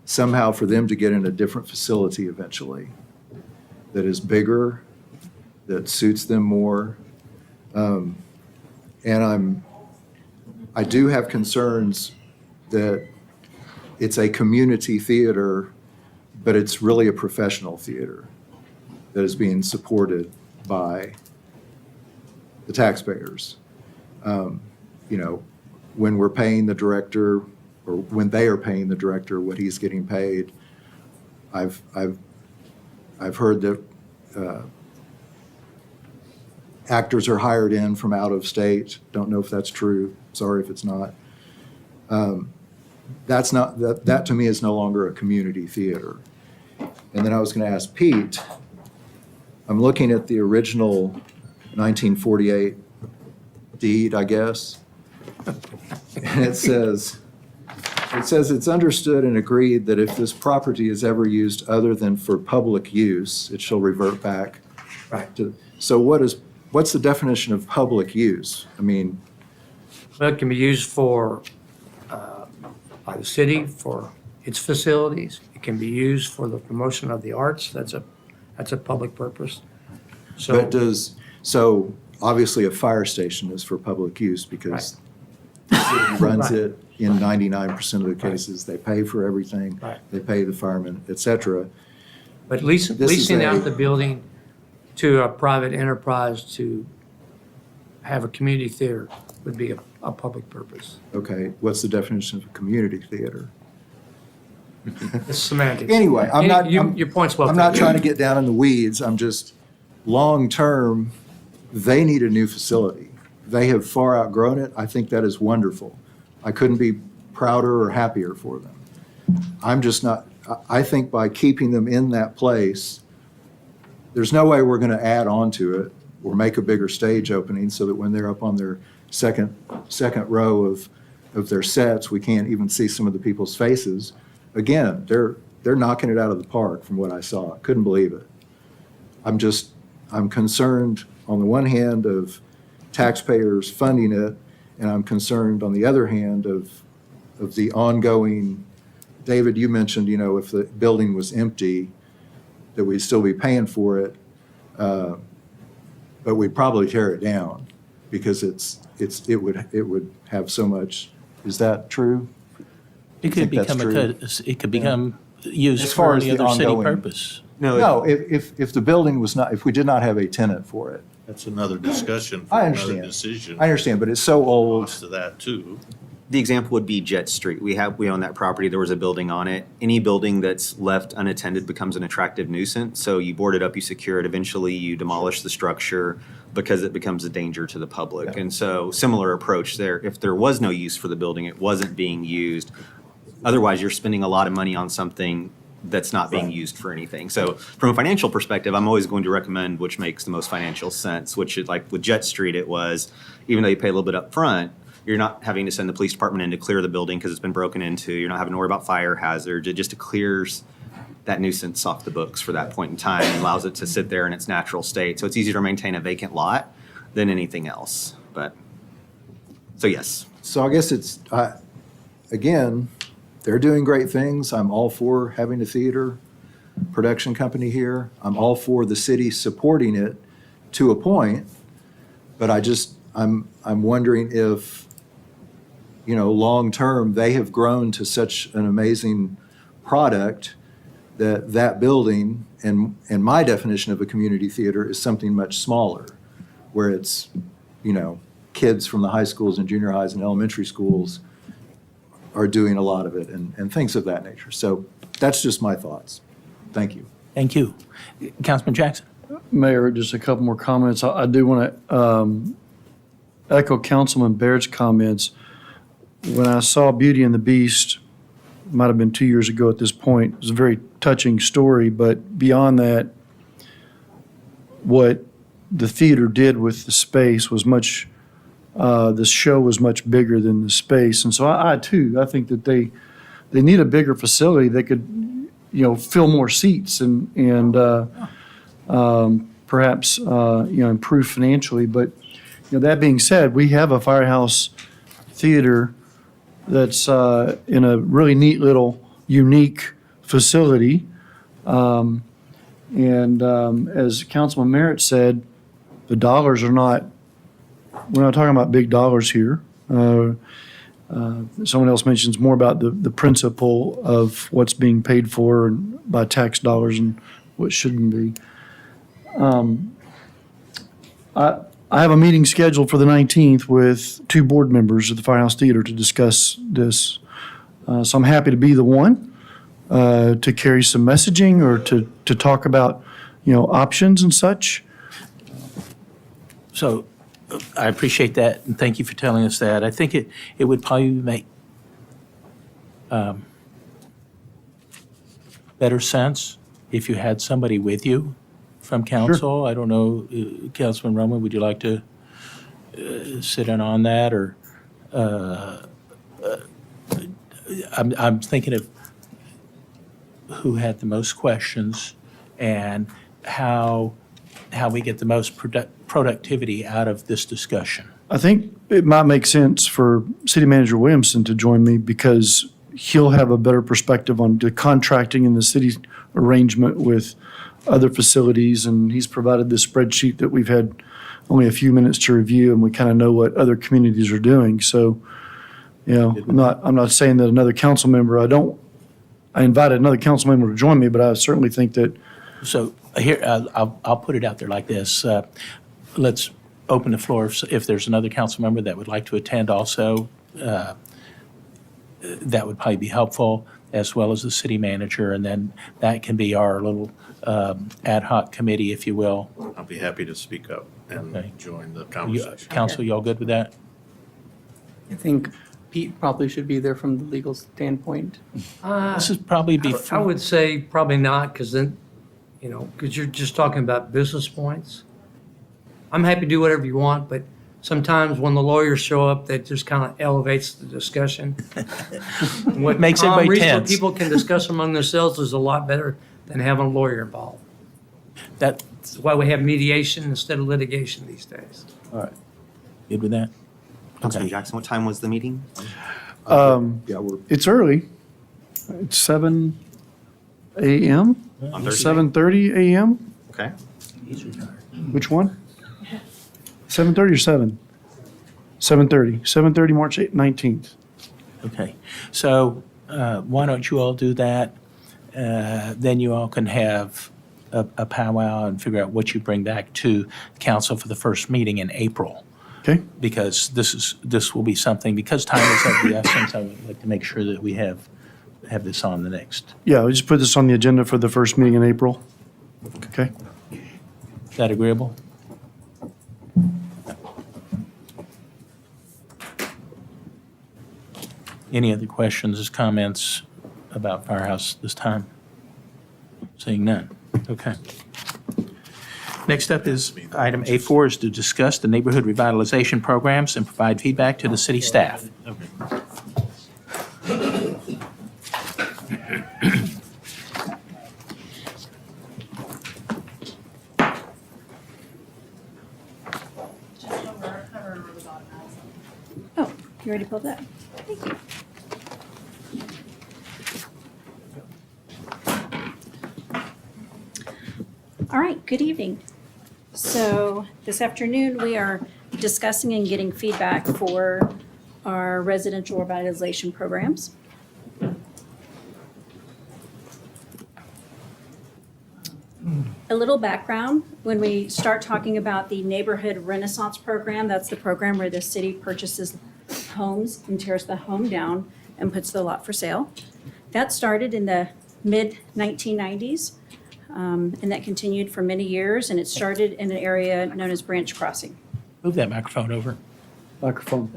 somehow for them to get in a different facility eventually that is bigger, that suits them more. And I do have concerns that it's a community theater, but it's really a professional theater that is being supported by the taxpayers. When we're paying the director, or when they are paying the director what he's getting paid, I've heard that actors are hired in from out of state. Don't know if that's true. Sorry if it's not. That to me is no longer a community theater. And then I was going to ask Pete, I'm looking at the original 1948 deed, I guess. And it says it's understood and agreed that if this property is ever used other than for public use, it shall revert back. Right. So what's the definition of public use? I mean, Well, it can be used for, by the city for its facilities. It can be used for the promotion of the arts. That's a public purpose. but So, so obviously a fire station is for public use because the city runs Right. it in 99% of the cases. They pay for everything. Right. They pay the firemen, et cetera. but This is leasing a- out the building to a private enterprise to have a community theater would be a public purpose. Okay, what's the definition of a community theater? It's semantics. Anyway, Your point's well I'm taken. not trying to get down in the weeds. I'm just, long-term, they need a new facility. They have far outgrown it. I think that is wonderful. I couldn't be prouder or happier for them. I'm just not, I think by keeping them in that place, there's no way we're going to add on to it or make a bigger stage opening so that when they're up on their second row of their sets, we can't even see some of the people's faces. Again, they're knocking it out of the park from what I saw. Couldn't believe it. I'm concerned on the one hand of taxpayers funding it, and I'm concerned on the other hand of the ongoing, David, you mentioned, if the building was empty, that we'd still be paying for it, but we'd probably tear it down because it would have so much. Is that true? It could think that's become true. it could become used As far for as any the other city ongoing- purpose. No, if the building was not, if we did not have a tenant for it. That's another discussion for I another understand. decision. I understand, but it's so old. Cost of that too. The example would be Jet Street. We own that property. There was a building on it. Any building that's left unattended becomes an attractive nuisance. So you board it up, you secure it. Eventually, you demolish the structure because it becomes a danger to the public. Yeah. And so similar approach there. If there was no use for the building, it wasn't being used. Otherwise, you're spending a lot of money on something that's not being used for anything. So from a financial perspective, I'm always going to recommend which makes the most financial sense, which is like with Jet Street, it was, even though you pay a little bit up front, you're not having to send the police department in to clear the building because it's been broken into. You're not having to worry about fire hazards. It just clears that nuisance off the books for that point in time and allows it to sit there in its natural state. So it's easier to maintain a vacant lot than anything else. So yes. So I guess it's, again, they're doing great things. I'm all for having a theater production company here. I'm all for the city supporting it to a point, but I'm wondering if, long-term, they have grown to such an amazing product that building, and my definition of a community theater is something much smaller, where it's, kids from the high schools and junior highs and elementary schools are doing a lot of it and things of that nature. So that's just my thoughts. Thank you. Thank you. Councilman Jackson? Mayor, just a couple more comments. I do want to echo Councilman Baird's comments. When I saw Beauty and the Beast, might have been 2 years ago at this point, it was a very touching story, but beyond that, what the theater did with the space was much, the show was much bigger than the space. And so I too, I think that they need a bigger facility that could, fill more seats and perhaps, improve financially. But, that being said, we have a Firehouse Theater that's in a really neat little unique facility. As Councilman Merritt said, the dollars are not, we're not talking about big dollars here. Someone else mentions more about the principle of what's being paid for by tax dollars and what shouldn't be. I have a meeting scheduled for the 19th with 2 board members of the Firehouse Theater to discuss this. So I'm happy to be the one to carry some messaging or to talk about, options and such. So I appreciate that, and thank you for telling us that. I think it would probably make better sense if you had somebody with you from council. I don't know, Councilman Roman, would you like to sit in on that, or I'm thinking of who had the most questions and how we get the most productivity out of this discussion. I think it might make sense for City Manager Williamson to join me because he'll have a better perspective on the contracting and the city's arrangement with other facilities. And he's provided this spreadsheet that we've had only a few minutes to review, and we kind of know what other communities are doing. So, I'm not saying that another council member, I invited another council member to join me, but I certainly think that. So here, I'll put it out there like this. Let's open the floor if there's another council member that would like to attend also. That would probably be helpful, as well as the city manager, and then that can be our little ad hoc committee, if you will. I'll be happy to speak up and Okay. join the conversation. Council, y'all good with that? I think Pete probably should be there from the legal standpoint. This is probably I before. would say probably not, because then, because you're just talking about business points. I'm happy to do whatever you want, but sometimes when the lawyers show up, that just kind of elevates the discussion. What Makes calm, everybody reasonable tense. people can discuss among themselves is a lot better than having a lawyer involved. That, That's why we have mediation instead of litigation these days. all right. Good with that? Councilman Jackson, what time was the meeting? Yeah, It's early. It's 7 a.m., On Thursday? 7:30 a.m.? Okay. Which one? 7:30 or 7? 7:30. 7:30, March 19th. Okay. So why don't you all do that? Then you all can have a powwow and figure out what you bring back to council for the first meeting in April. Okay? Because this will be something, because time is of the essence, I would like to make sure that we have this on the next. Yeah, we just put this on the agenda for the first meeting in April. Okay? Is that agreeable? Any other questions, comments about Firehouse this time? Seeing none. Okay. Next up is item A4 is to discuss the neighborhood revitalization programs and provide feedback to the city staff. Oh, you already pulled that? Thank you. All right, good evening. So this afternoon, we are discussing and getting feedback for our residential revitalization programs. A little background, when we start talking about the Neighborhood Renaissance Program, that's the program where the city purchases homes and tears the home down and puts the lot for sale. That started in the mid-1990s, and that continued for many years, and it started in an area known as Branch Crossing. Move that microphone over. Microphone.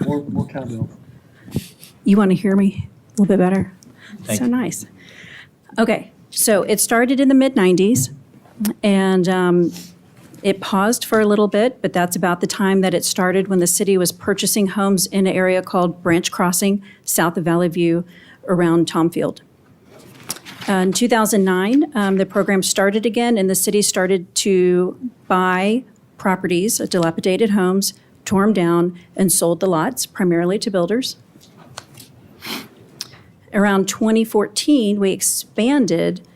More cowbell. You want to hear me a little bit better? Thank So you. nice. Okay, so it started in the mid-90s, and it paused for a little bit, but that's about the time that it started when the city was purchasing homes in an area called Branch Crossing, south of Valley View, around Tomfield. In 2009, the program started again, and the city started to buy properties, dilapidated homes, tore them down, and sold the lots, primarily to builders. Around 2014, we expanded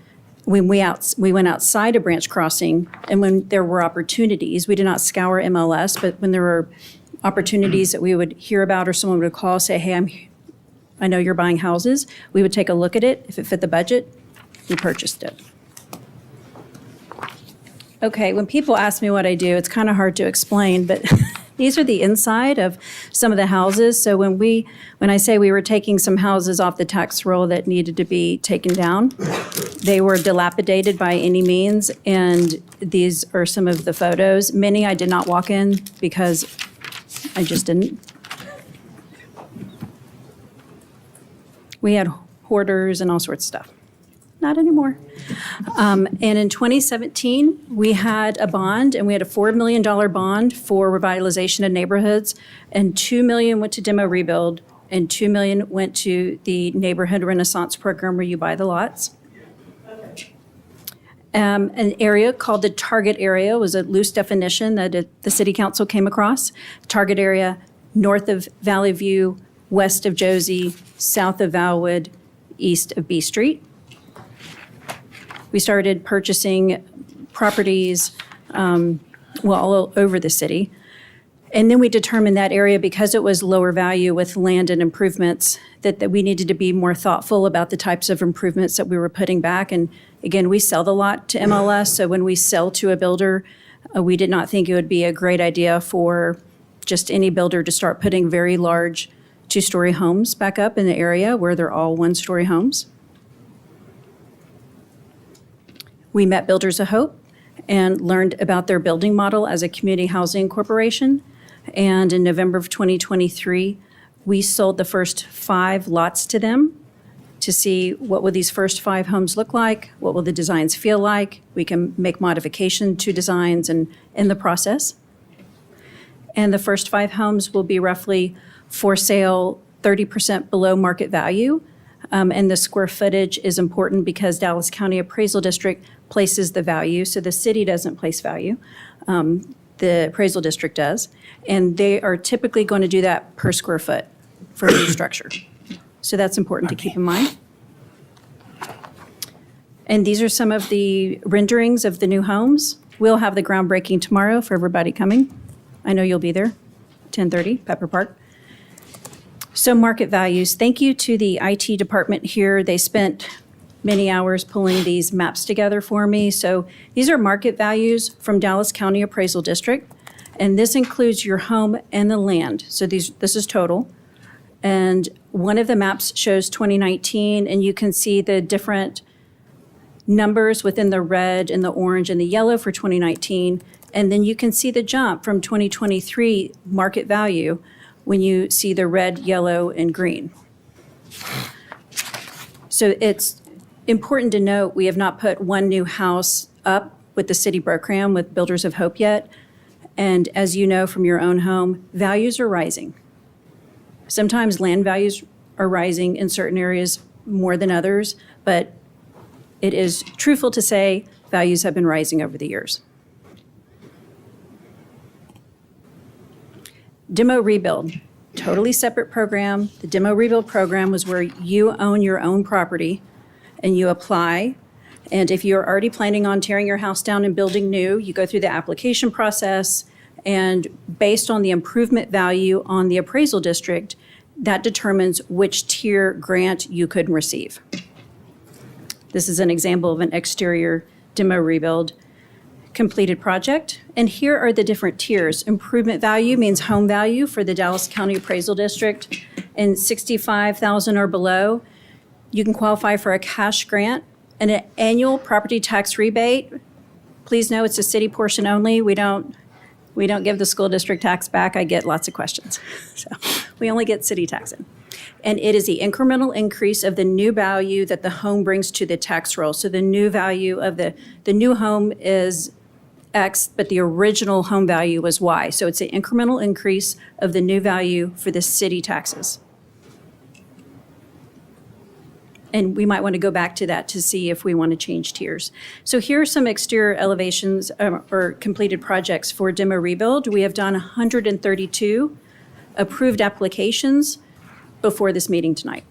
when we went outside of Branch Crossing, and when there were opportunities. We did not scour MLS, but when there were opportunities that we would hear about, or someone would call, say, hey, I know you're buying houses, we would take a look at it. If it fit the budget, we purchased it. Okay, when people ask me what I do, it's kind of hard to explain, but these are the inside of some of the houses. So when I say we were taking some houses off the tax roll that needed to be taken down, they were dilapidated by any means, and these are some of the photos. Many I did not walk in because I just didn't. We had hoarders and all sorts of stuff. Not anymore. And in 2017, we had a bond, and we had a $4 million bond for revitalization of neighborhoods, and $2 million went to demo rebuild, and $2 million went to the Neighborhood Renaissance Program where you buy the lots. An area called the target area was a loose definition that the city council came across. Target area north of Valley View, west of Josie, south of Valwood, east of B Street. We started purchasing properties, all over the city. And then we determined that area, because it was lower value with land and improvements, that we needed to be more thoughtful about the types of improvements that we were putting back. And again, we sell the lot to MLS, so when we sell to a builder, we did not think it would be a great idea for just any builder to start putting very large two-story homes back up in the area where they're all one-story homes. We met Builders of Hope and learned about their building model as a community housing corporation. And in November of 2023, we sold the first 5 lots to them to see what will these first 5 homes look like, what will the designs feel like. We can make modification to designs and in the process. And the first 5 homes will be roughly for sale 30% below market value. And the square footage is important because Dallas County Appraisal District places the value, so the city doesn't place value. The appraisal district does. And they are typically going to do that per square foot for a new structure. So that's important to keep in mind. And these are some of the renderings of the new homes. We'll have the groundbreaking tomorrow for everybody coming. I know you'll be there, 10:30, Pepper Park. So market values, thank you to the IT department here. They spent many hours pulling these maps together for me. So these are market values from Dallas County Appraisal District, and this includes your home and the land. So this is total. And one of the maps shows 2019, and you can see the different numbers within the red and the orange and the yellow for 2019. And then you can see the jump from 2023 market value when you see the red, yellow, and green. So it's important to note we have not put one new house up with the city program with Builders of Hope yet. And as you know from your own home, values are rising. Sometimes land values are rising in certain areas more than others, but it is truthful to say values have been rising over the years. Demo Rebuild, totally separate program. The Demo Rebuild program was where you own your own property and you apply. And if you're already planning on tearing your house down and building new, you go through the application process. And based on the improvement value on the appraisal district, that determines which tier grant you could receive. This is an example of an exterior demo rebuild. completed project. And here are the different tiers. Improvement value means home value for the Dallas County Appraisal District, and 65,000 or below, you can qualify for a cash grant and an annual property tax rebate. Please know it's a city portion only. We don't give the school district tax back. I get lots of questions. So we only get city taxing. And it is the incremental increase of the new value that the home brings to the tax roll. So the new value of the new home is X, but the original home value was Y. So it's an incremental increase of the new value for the city taxes. And we might want to go back to that to see if we want to change tiers. So here are some exterior elevations or completed projects for demo rebuild. We have done 132 approved applications before this meeting tonight.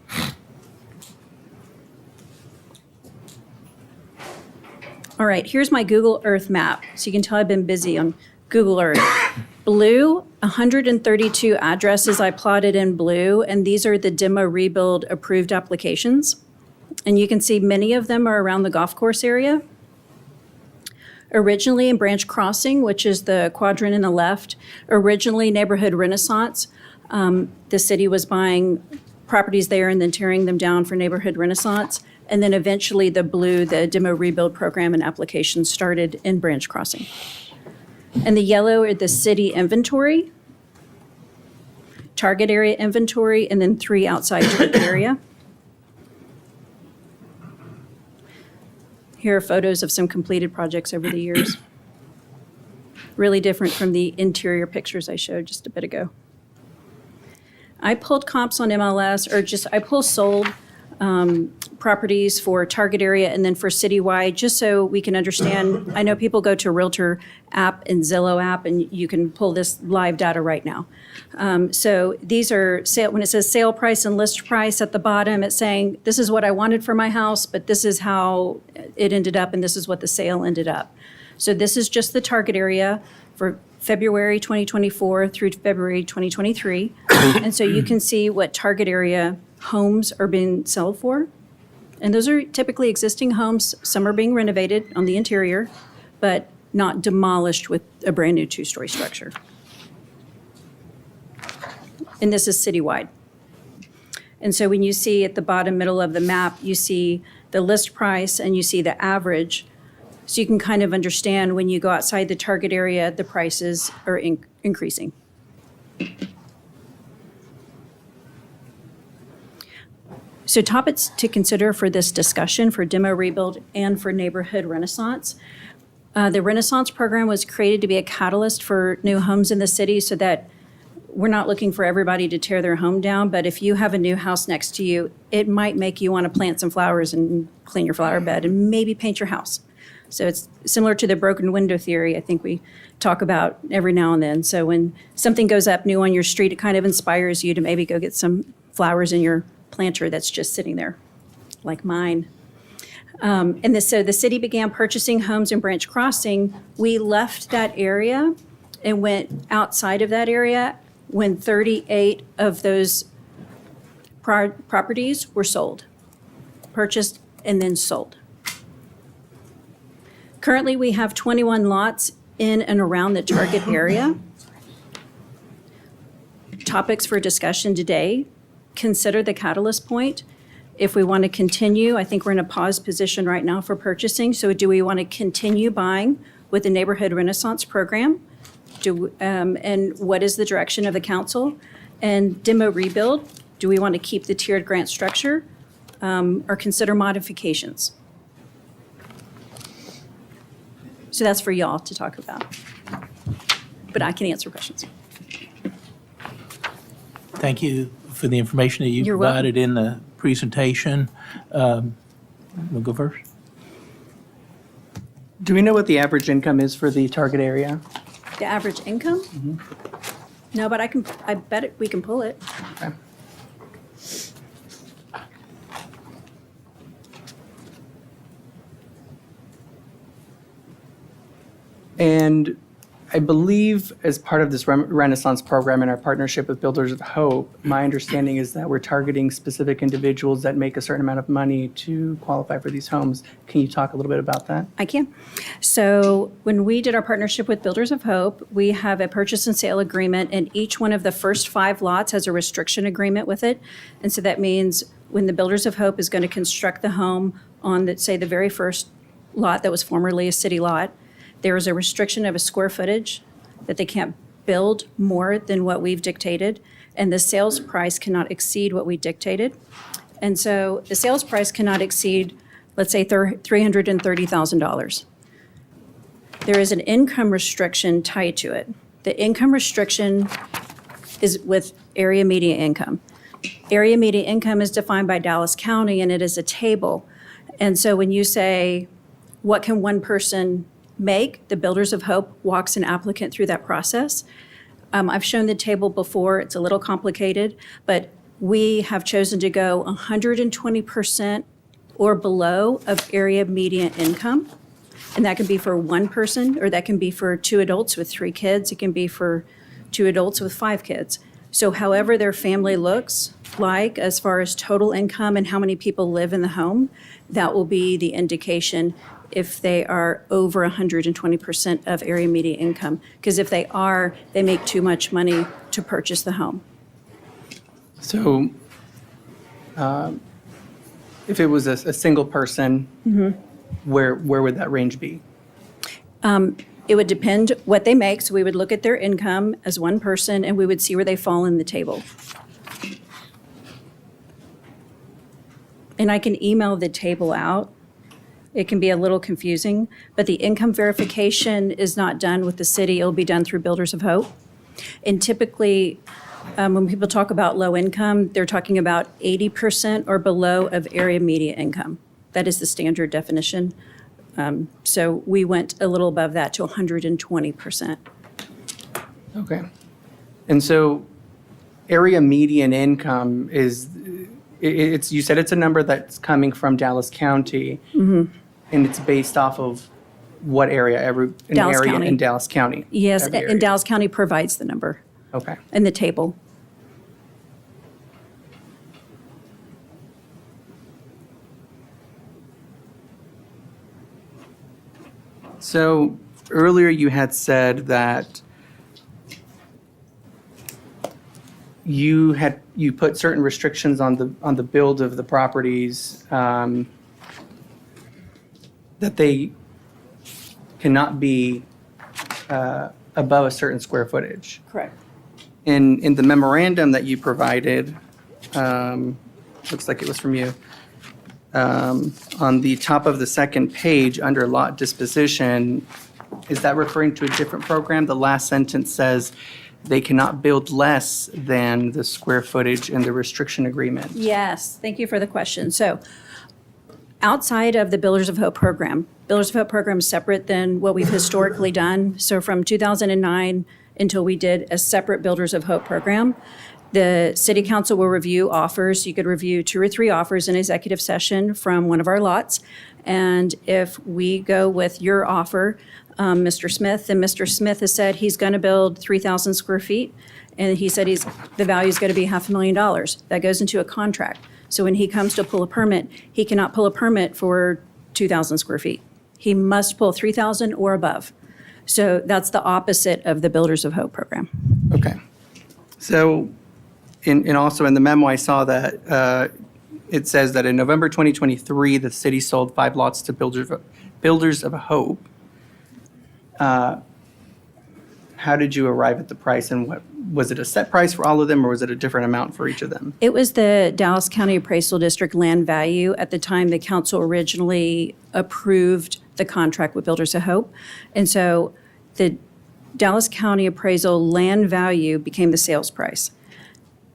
All right, here's my Google Earth map. So you can tell I've been busy on Google Earth. Blue, 132 addresses I plotted in blue, and these are the demo rebuild approved applications. And you can see many of them are around the golf course area. Originally in Branch Crossing, which is the quadrant in the left, originally Neighborhood Renaissance. The city was buying properties there and then tearing them down for Neighborhood Renaissance. And then eventually the blue, the demo rebuild program and application started in Branch Crossing. And the yellow are the city inventory, target area inventory, and then 3 outside target area. Here are photos of some completed projects over the years. Really different from the interior pictures I showed just a bit ago. I pulled comps on MLS, I pull sold properties for target area and then for citywide, just so we can understand. I know people go to Realtor app and Zillow app, and you can pull this live data right now. So these are when it says sale price and list price at the bottom, it's saying this is what I wanted for my house, but this is how it ended up, and this is what the sale ended up. So this is just the target area for February 2024 through February 2023. And so you can see what target area homes are being sold for. And those are typically existing homes. Some are being renovated on the interior, but not demolished with a brand new 2-story structure. And this is citywide. And so when you see at the bottom middle of the map, you see the list price and you see the average. So you can kind of understand when you go outside the target area, the prices are increasing. So topics to consider for this discussion for demo rebuild and for neighborhood renaissance. The Renaissance program was created to be a catalyst for new homes in the city so that we're not looking for everybody to tear their home down, but if you have a new house next to you, it might make you want to plant some flowers and clean your flower bed and maybe paint your house. So it's similar to the broken window theory I think we talk about every now and then. So when something goes up new on your street, it kind of inspires you to maybe go get some flowers in your planter that's just sitting there, like mine. So the city began purchasing homes in Branch Crossing. We left that area and went outside of that area when 38 of those properties were sold, purchased and then sold. Currently, we have 21 lots in and around the target area. Topics for discussion today: consider the catalyst point. If we want to continue, I think we're in a pause position right now for purchasing. So do we want to continue buying with the Neighborhood Renaissance program? And what is the direction of the council? And demo rebuild, do we want to keep the tiered grant structure or consider modifications? So that's for y'all to talk about. But I can answer questions. Thank you for the information that you You're welcome. provided in the presentation. We'll go first. Do we know what the average income is for the target area? The average income? No, but I bet we can pull it. Okay. And I believe as part of this Renaissance program and our partnership with Builders of Hope, my understanding is that we're targeting specific individuals that make a certain amount of money to qualify for these homes. Can you talk a little bit about that? I can. So when we did our partnership with Builders of Hope, we have a purchase and sale agreement, and each one of the first 5 lots has a restriction agreement with it. And so that means when the Builders of Hope is going to construct the home on, say, the very first lot that was formerly a city lot, there is a restriction of a square footage that they can't build more than what we've dictated, and the sales price cannot exceed what we dictated. And so the sales price cannot exceed, let's say, $330,000. There is an income restriction tied to it. The income restriction is with area median income. Area median income is defined by Dallas County, and it is a table. And so when you say, what can one person make, the Builders of Hope walks an applicant through that process. I've shown the table before. It's a little complicated, but we have chosen to go 120% or below of area median income. And that can be for one person, or that can be for 2 adults with 3 kids. It can be for 2 adults with 5 kids. So however their family looks like as far as total income and how many people live in the home, that will be the indication if they are over 120% of area median income. Because if they are, they make too much money to purchase the home. So if it was a single person, where would that range be? It would depend what they make. So we would look at their income as one person, and we would see where they fall in the table. And I can email the table out. It can be a little confusing, but the income verification is not done with the city. It'll be done through Builders of Hope. And typically, when people talk about low income, they're talking about 80% or below of area median income. That is the standard definition. So we went a little above that to 120%. Okay. And so area median income is, it's, you said it's a number that's coming from Dallas County. And it's based off of what area? An Dallas area County. in Dallas County? Yes, Every area. and Dallas County provides the number Okay. in the table. So earlier you had said that you put certain restrictions on the build of the properties, that they cannot be above a certain square footage. Correct. In the memorandum that you provided, looks like it was from you, on the top of the second page under lot disposition, is that referring to a different program? The last sentence says they cannot build less than the square footage in the restriction agreement. Yes, thank you for the question. So outside of the Builders of Hope program, Builders of Hope program is separate than what we've historically done. So from 2009 until we did a separate Builders of Hope program, the city council will review offers. You could review 2 or 3 offers in executive session from one of our lots. And if we go with your offer, Mr. Smith, and Mr. Smith has said he's going to build 3,000 square feet, and he said the value is going to be $500,000. That goes into a contract. So when he comes to pull a permit, he cannot pull a permit for 2,000 square feet. He must pull 3,000 or above. So that's the opposite of the Builders of Hope program. Okay. So, and also in the memo, I saw that it says that in November 2023, the city sold 5 lots to Builders of Hope. How did you arrive at the price, and what was it a set price for all of them, or was it a different amount for each of them? It was the Dallas County Appraisal District land value at the time the council originally approved the contract with Builders of Hope. And so the Dallas County appraisal land value became the sales price.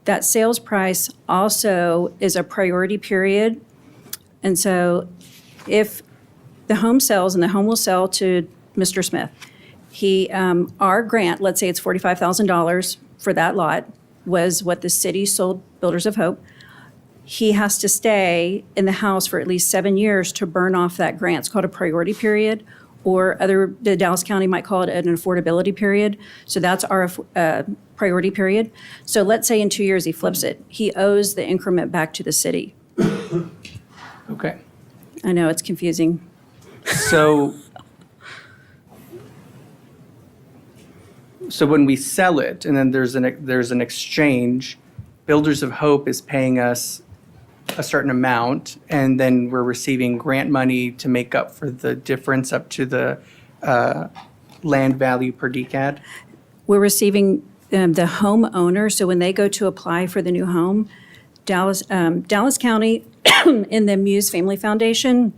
That sales price also is a priority period. And so if the home sells, and the home will sell to Mr. Smith, our grant, let's say it's $45,000 for that lot, was what the city sold Builders of Hope. He has to stay in the house for at least 7 years to burn off that grant. It's called a priority period, or the Dallas County might call it an affordability period. So that's our priority period. So let's say in 2 years he flips it. He owes the increment back to the city. Okay. I know, it's confusing. So when we sell it and then there's an exchange, Builders of Hope is paying us a certain amount, and then we're receiving grant money to make up for the difference up to the land value per decad. We're receiving the homeowner, so when they go to apply for the new home, Dallas County and the Muse Family Foundation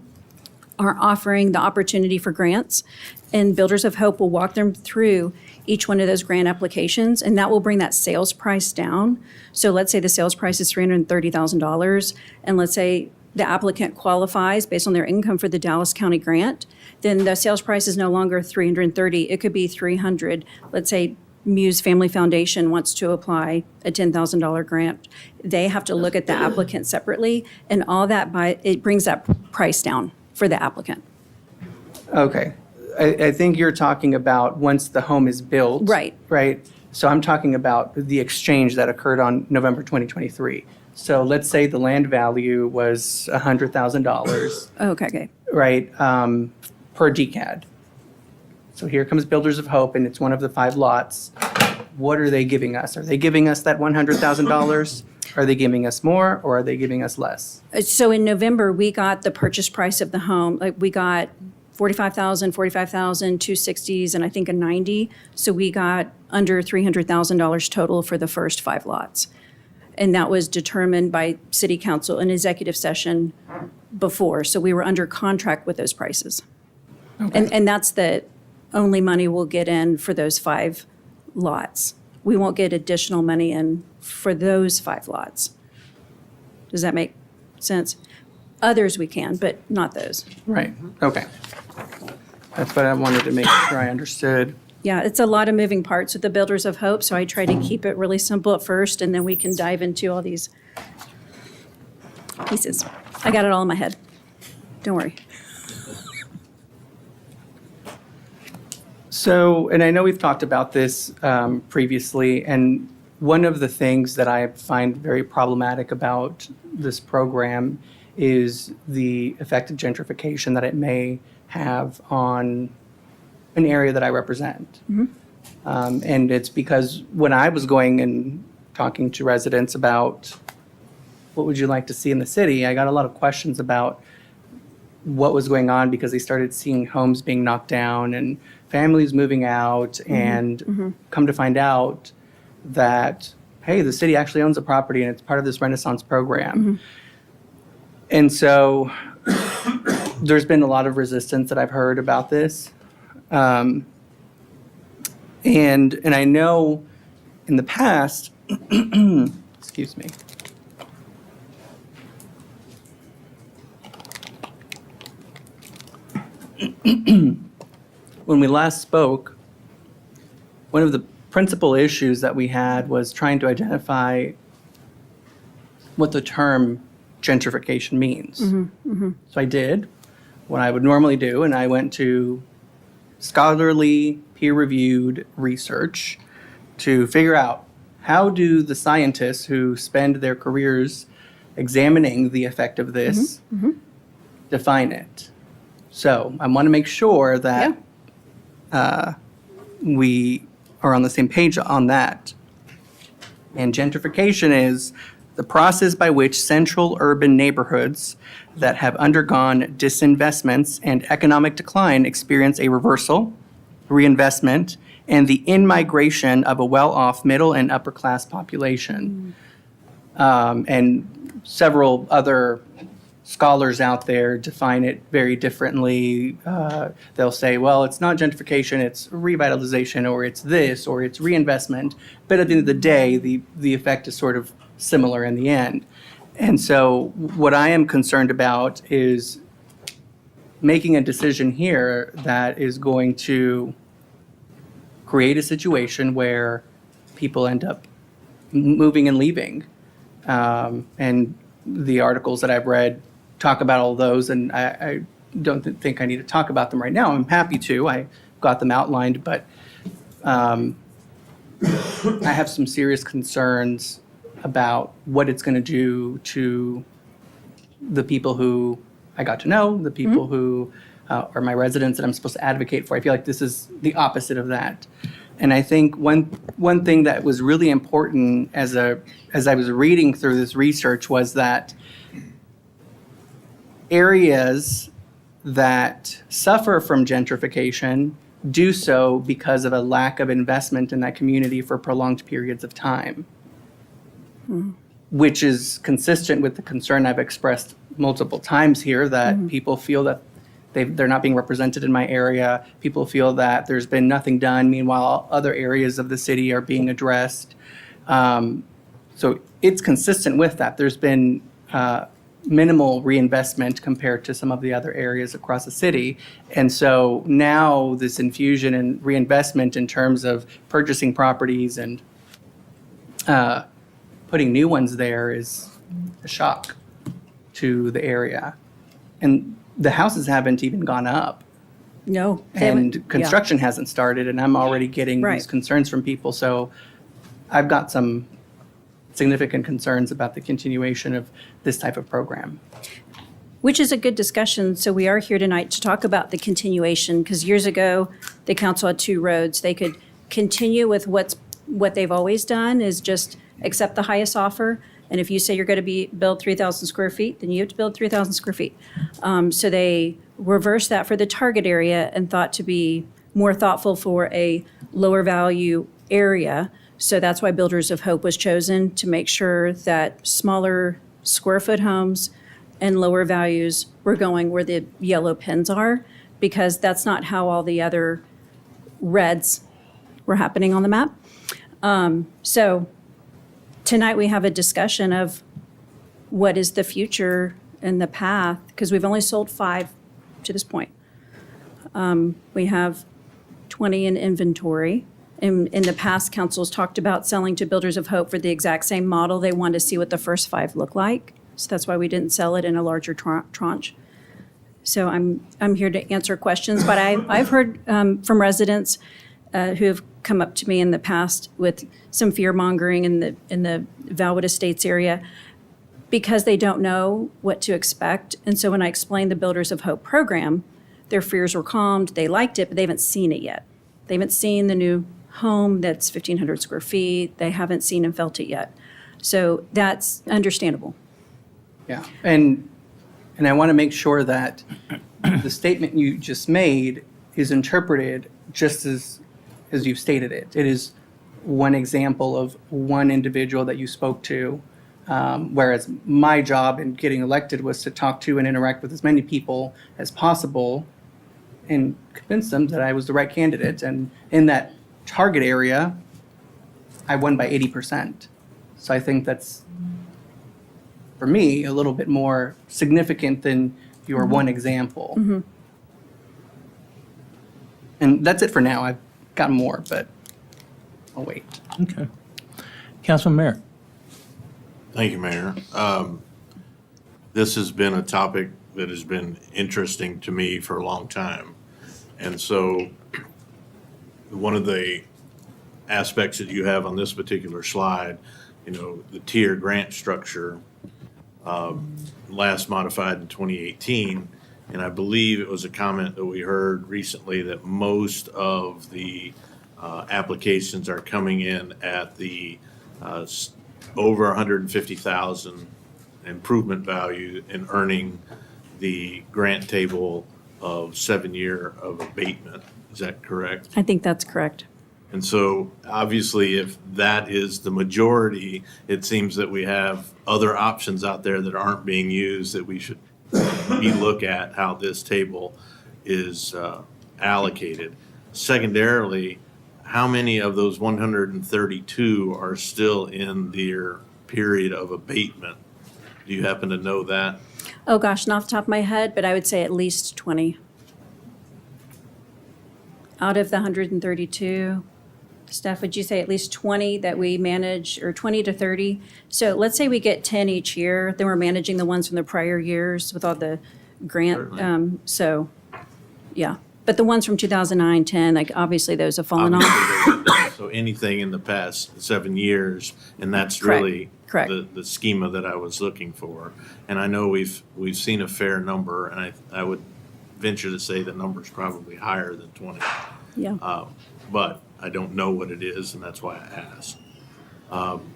are offering the opportunity for grants, and Builders of Hope will walk them through each one of those grant applications, and that will bring that sales price down. So let's say the sales price is $330,000, and let's say the applicant qualifies based on their income for the Dallas County grant, then the sales price is no longer $330,000, it could be $300,000. Let's say Muse Family Foundation wants to apply a $10,000 grant. They have to look at the applicant separately, and all that it brings that price down for the applicant. Okay. I think you're talking about once the home is built. Right. Right? So I'm talking about the exchange that occurred on November 2023. So let's say the land value was $100,000, Okay. right, per decad. So here comes Builders of Hope, and it's one of the 5 lots. What are they giving us? Are they giving us that $100,000? Are they giving us more, or are they giving us less? So in November, we got the purchase price of the home, like we got $45,000, $45,000, 260s, and I think a 90. So we got under $300,000 total for the first 5 lots. And that was determined by city council in executive session before. So we were under contract with those prices. And that's the only money we'll get in for those 5 lots. We won't get additional money in for those 5 lots. Does that make sense? Others we can, but not those. Right, okay. That's what I wanted to make sure I understood. Yeah, it's a lot of moving parts with the Builders of Hope, so I try to keep it really simple at first, and then we can dive into all these pieces. I got it all in my head. Don't worry. So, and I know we've talked about this previously, and one of the things that I find very problematic about this program is the effect of gentrification that it may have on an area that I represent. And it's because when I was going and talking to residents about what would you like to see in the city, I got a lot of questions about what was going on because they started seeing homes being knocked down and families moving out, and come to find out that, hey, the city actually owns a property and it's part of this Renaissance program. And so there's been a lot of resistance that I've heard about this. And I know in the past, excuse me. When we last spoke, one of the principal issues that we had was trying to identify what the term gentrification means. So I did what I would normally do, and I went to scholarly, peer-reviewed research to figure out how do the scientists who spend their careers examining the effect of this define it. So I want to make sure that we are on the same page on that. And gentrification is the process by which central urban neighborhoods that have undergone disinvestments and economic decline experience a reversal, reinvestment, and the in-migration of a well-off middle and upper-class population. And several other scholars out there define it very differently. They'll say, well, it's not gentrification, it's revitalization, or it's this, or it's reinvestment. But at the end of the day, the effect is sort of similar in the end. And so what I am concerned about is making a decision here that is going to create a situation where people end up moving and leaving. And the articles that I've read talk about all those, and I don't think I need to talk about them right now. I'm happy to. I got them outlined, but I have some serious concerns about what it's going to do to the people who I got to know, the people who are my residents that I'm supposed to advocate for. I feel like this is the opposite of that. And I think one thing that was really important as I was reading through this research was that areas that suffer from gentrification do so because of a lack of investment in that community for prolonged periods of time, which is consistent with the concern I've expressed multiple times here that people feel that they're not being represented in my area. People feel that there's been nothing done. Meanwhile, other areas of the city are being addressed. So it's consistent with that. There's been minimal reinvestment compared to some of the other areas across the city. And so now this infusion and reinvestment in terms of purchasing properties and putting new ones there is a shock to the area. And the houses haven't even gone up. No. they haven't- And construction hasn't started, and I'm already getting these Right. concerns from people. So I've got some significant concerns about the continuation of this type of program. Which is a good discussion. So we are here tonight to talk about the continuation, because years ago, the council had two roads. They could continue with what they've always done, is just accept the highest offer. And if you say you're going to build 3,000 square feet, then you have to build 3,000 square feet. So they reversed that for the target area and thought to be more thoughtful for a lower value area. So that's why Builders of Hope was chosen, to make sure that smaller square foot homes and lower values were going where the yellow pins are, because that's not how all the other reds were happening on the map. So tonight we have a discussion of what is the future and the path, because we've only sold 5 to this point. We have 20 in inventory. In the past, council's talked about selling to Builders of Hope for the exact same model. They wanted to see what the first 5 look like. So that's why we didn't sell it in a larger tranche. So I'm here to answer questions, but I've heard from residents who have come up to me in the past with some fear mongering in the Valwood Estates area, because they don't know what to expect. And so when I explained the Builders of Hope program, their fears were calmed. They liked it, but they haven't seen it yet. They haven't seen the new home that's 1,500 square feet. They haven't seen and felt it yet. So that's understandable. Yeah, and I want to make sure that the statement you just made is interpreted just as you've stated it. It is one example of one individual that you spoke to, whereas my job in getting elected was to talk to and interact with as many people as possible and convince them that I was the right candidate. And in that target area, I won by 80%. So I think that's, for me, a little bit more significant than your one example. And that's it for now. I've got more, but I'll wait. Okay. Councilman Mayor. Thank you, Mayor. This has been a topic that has been interesting to me for a long time. And so one of the aspects that you have on this particular slide, the tier grant structure, last modified in 2018. And I believe it was a comment that we heard recently that most of the applications are coming in at the over 150,000 improvement value and earning the grant table of 7-year of abatement. Is that correct? I think that's correct. And so obviously, if that is the majority, it seems that we have other options out there that aren't being used that we should look at how this table is allocated. Secondarily, how many of those 132 are still in their period of abatement? Do you happen to know that? Oh, gosh, not off the top of my head, but I would say at least 20. Out of the 132, Steph, would you say at least 20 that we manage, or 20 to 30? So let's say we get 10 each year, then we're managing the ones from the prior years with all the grant. Certainly. So, yeah. But the ones from 2009, 10, like obviously those have fallen off. Obviously, so anything in the past 7 years, and that's Correct. really Correct. the schema that I was looking for. And I know we've seen a fair number, and I would venture to say the number's probably higher than 20. Yeah. But I don't know what it is, and that's why I asked.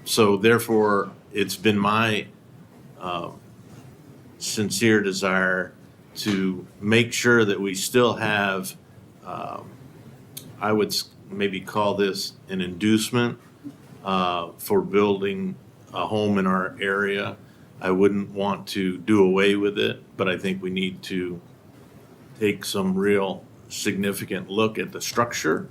So therefore, it's been my sincere desire to make sure that we still have, I would maybe call this an inducement for building a home in our area. I wouldn't want to do away with it, but I think we need to take some real significant look at the structure,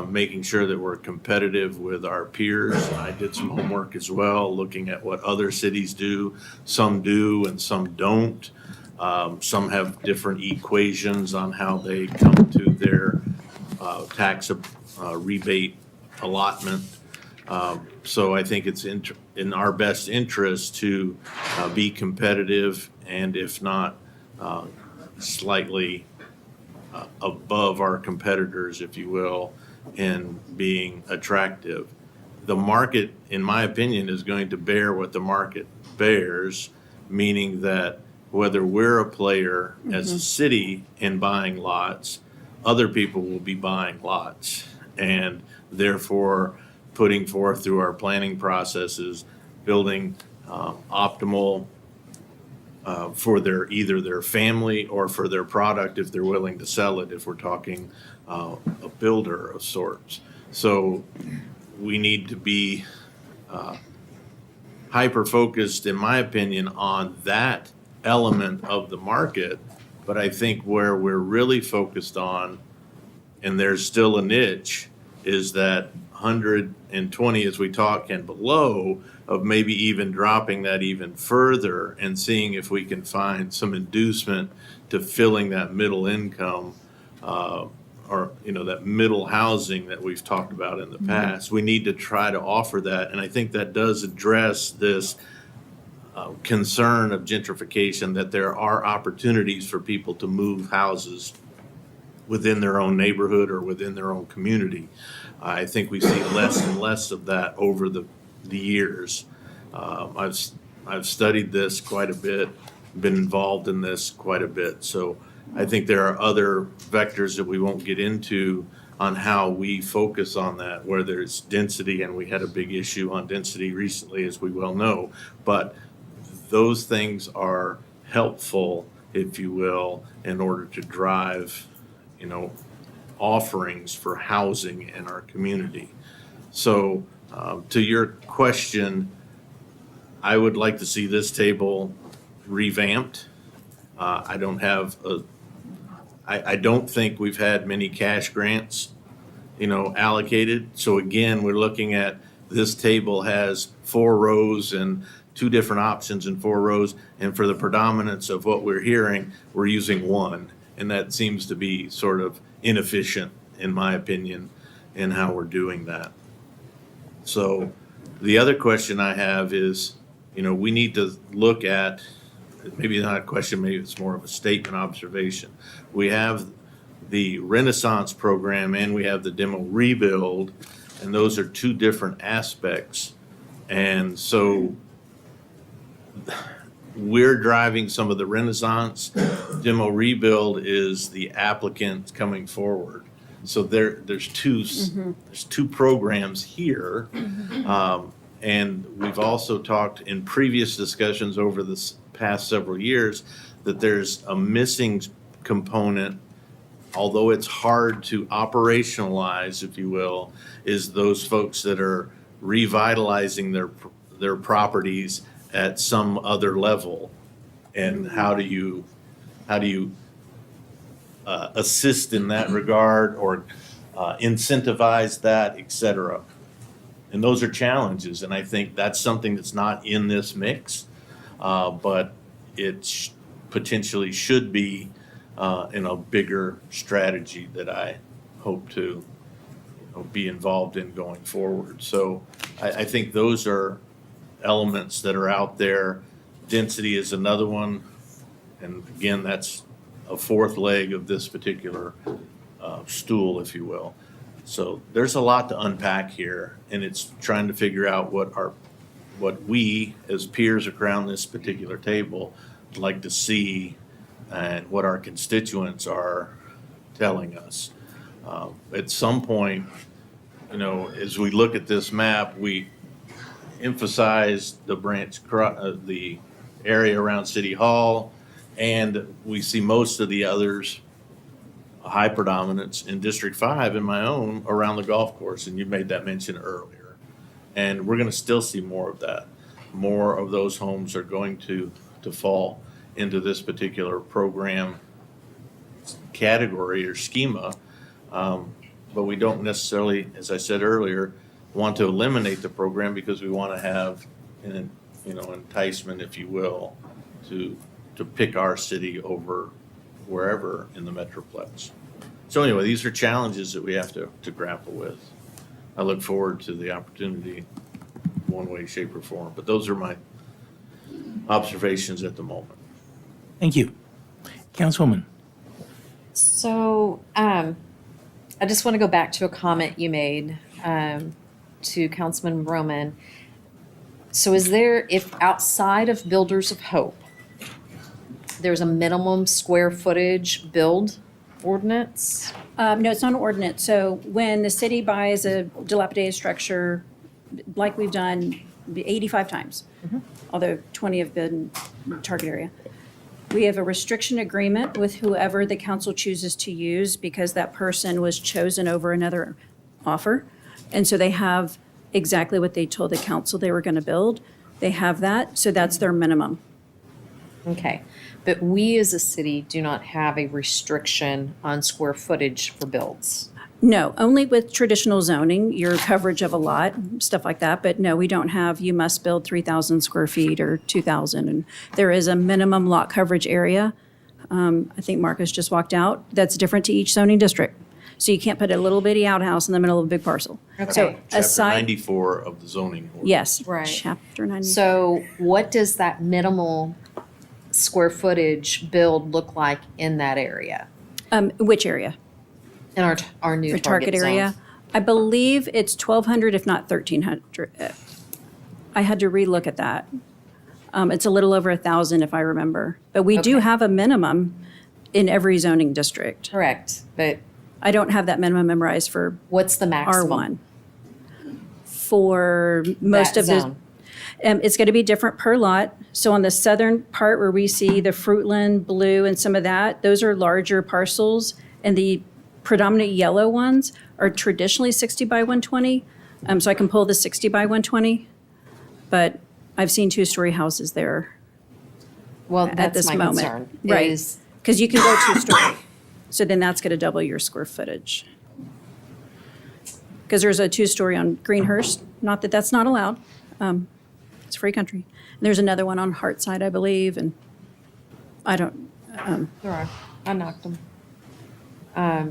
making sure that we're competitive with our peers. I did some homework as well, looking at what other cities do. Some do and some don't. Some have different equations on how they come to their tax rebate allotment. So I think it's in our best interest to be competitive, and if not slightly above our competitors, if you will, in being attractive. The market, in my opinion, is going to bear what the market bears, meaning that whether we're a player as a city in buying lots, other people will be buying lots, and therefore putting forth through our planning processes, building optimal for either their family or for their product if they're willing to sell it, if we're talking a builder of sorts. So we need to be hyper-focused, in my opinion, on that element of the market. But I think where we're really focused on, and there's still a niche, is that 120 as we talk and below, of maybe even dropping that even further and seeing if we can find some inducement to filling that middle income or that middle housing that we've talked about in the past. We need to try to offer that, and I think that does address this concern of gentrification, that there are opportunities for people to move houses within their own neighborhood or within their own community. I think we see less and less of that over the years. I've studied this quite a bit, been involved in this quite a bit. So I think there are other vectors that we won't get into on how we focus on that, where there's density, and we had a big issue on density recently, as we well know. But those things are helpful, if you will, in order to drive, offerings for housing in our community. So to your question, I would like to see this table revamped. I don't think we've had many cash grants, allocated. So again, we're looking at, this table has 4 rows and 2 different options in 4 rows. And for the predominance of what we're hearing, we're using 1. And that seems to be sort of inefficient, in my opinion, in how we're doing that. So the other question I have is, we need to look at, maybe not a question, maybe it's more of a statement observation. We have the Renaissance program and we have the demo rebuild, and those are 2 different aspects. And so we're driving some of the Renaissance. Demo rebuild is the applicant coming forward. So there's two programs here. And we've also talked in previous discussions over the past several years that there's a missing component, although it's hard to operationalize, if you will, is those folks that are revitalizing their properties at some other level. And how do you assist in that regard, or incentivize that, et cetera? And those are challenges, and I think that's something that's not in this mix, but it potentially should be in a bigger strategy that I hope to be involved in going forward. So I think those are elements that are out there. Density is another one. And again, that's a fourth leg of this particular stool, if you will. So there's a lot to unpack here, and it's trying to figure out what we as peers around this particular table would like to see and what our constituents are telling us. At some point, as we look at this map, we emphasize the area around City Hall, and we see most of the others, high predominance in District 5 and my own around the golf course, and you made that mention earlier. And we're going to still see more of that. More of those homes are going to fall into this particular program category or schema. But we don't necessarily, as I said earlier, want to eliminate the program because we want to have an enticement, if you will, to pick our city over wherever in the Metroplex. So anyway, these are challenges that we have to grapple with. I look forward to the opportunity one way, shape, or form. But those are my observations at the moment. Thank you. Councilwoman. So I just want to go back to a comment you made to Councilman Roman. So if outside of Builders of Hope, there's a minimum square footage build ordinance? No, it's not an ordinance. So when the city buys a dilapidated structure, like we've done 85 times, although 20 have been target area, we have a restriction agreement with whoever the council chooses to use because that person was chosen over another offer. And so they have exactly what they told the council they were going to build. They have that, so that's their minimum. Okay, but we as a city do not have a restriction on square footage for builds. No, only with traditional zoning, your coverage of a lot, stuff like that. But no, we don't have, you must build 3,000 square feet or 2,000. And there is a minimum lot coverage area. I think Marcus just walked out. That's different to each zoning district. So you can't put a little bitty outhouse in the middle of a big parcel. Okay. So Chapter aside, 94 of the zoning ordinance. yes. Right. Chapter 90. So what does that minimal square footage build look like in that area? Which area? In our new Or target area? zone? I believe it's 1,200, if not 1,300. I had to relook at that. It's a little over 1,000 if I remember. But we do Okay. have a minimum in every zoning district. Correct, but I don't have that minimum memorized for what's the maximum? R1. For most That of the, zone? it's going to be different per lot. So on the southern part where we see the Fruitland, Blue, and some of that, those are larger parcels. And the predominant yellow ones are traditionally 60 by 120. So I can pull the 60 by 120. But I've seen two-story houses there Well, at that's this my moment. concern. Right. Is Because you can go two-story. So then that's going to double your square footage. Because there's a two-story on Greenhurst, not that that's not allowed. It's free country. And there's another one on Hartside, I believe, and I don't, There are. I knocked them. I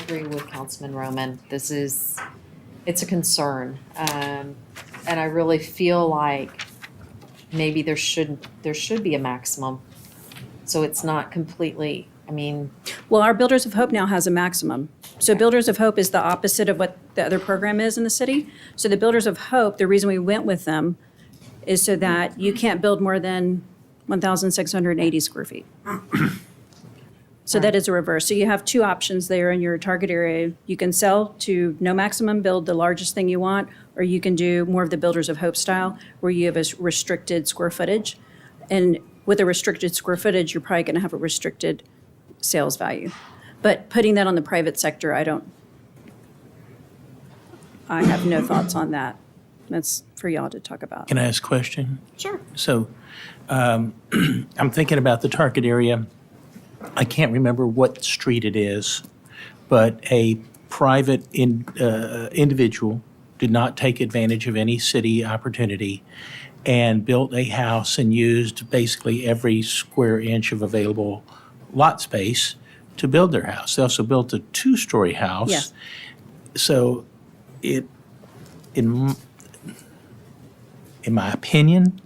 agree with Councilman Roman. It's a concern. And I really feel like maybe there should be a maximum. So it's not completely, well, our Builders of Hope now has a maximum. So Builders of Hope is the opposite of what the other program is in the city. So the Builders of Hope, the reason we went with them is so that you can't build more than 1,680 square feet. So that is a reverse. So you have two options there in your target area. You can sell to no maximum, build the largest thing you want, or you can do more of the Builders of Hope style where you have a restricted square footage. And with a restricted square footage, you're probably going to have a restricted sales value. But putting that on the private sector, I have no thoughts on that. That's for y'all to talk about. Can I ask a question? sure. So I'm thinking about the target area. I can't remember what street it is, but a private individual did not take advantage of any city opportunity and built a house and used basically every square inch of available lot space to build their house. They also built a two-story house. Yes. So in my opinion,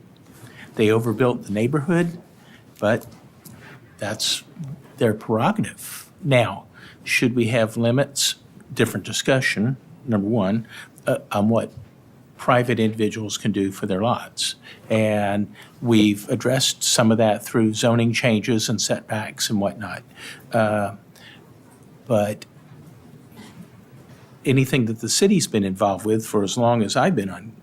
they overbuilt the neighborhood, but that's their prerogative. Now, should we have limits? Different discussion, number one, on what private individuals can do for their lots. And we've addressed some of that through zoning changes and setbacks and whatnot. But anything that the city's been involved with for as long as I've been on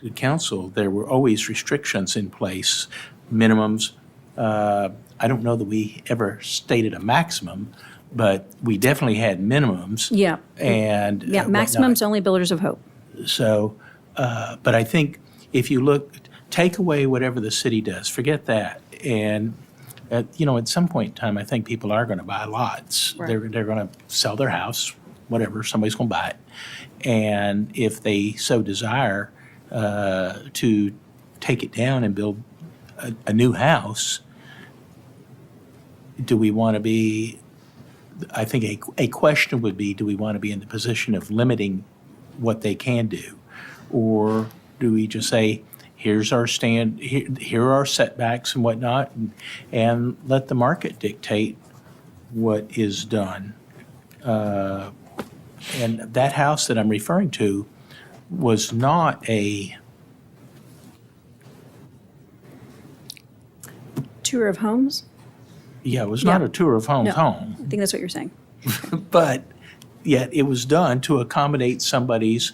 the council, there were always restrictions in place, minimums. I don't know that we ever stated a maximum, but we definitely had minimums. Yeah. And Yeah, whatnot. maximum's only Builders of Hope. So, but I think if you look, take away whatever the city does, forget that. And, at some point in time, I think people are going to buy lots. Right. They're going to sell their house, whatever, somebody's going to buy it. And if they so desire to take it down and build a new house, do we want to be, I think a question would be, do we want to be in the position of limiting what they can do? Or do we just say, here's our stand, here are our setbacks and whatnot, and let the market dictate what is done? And that house that I'm referring to was not a, Tour of homes? it was not Yeah. a tour of Holmes No. home. I think that's what you're saying. But yet it was done to accommodate somebody's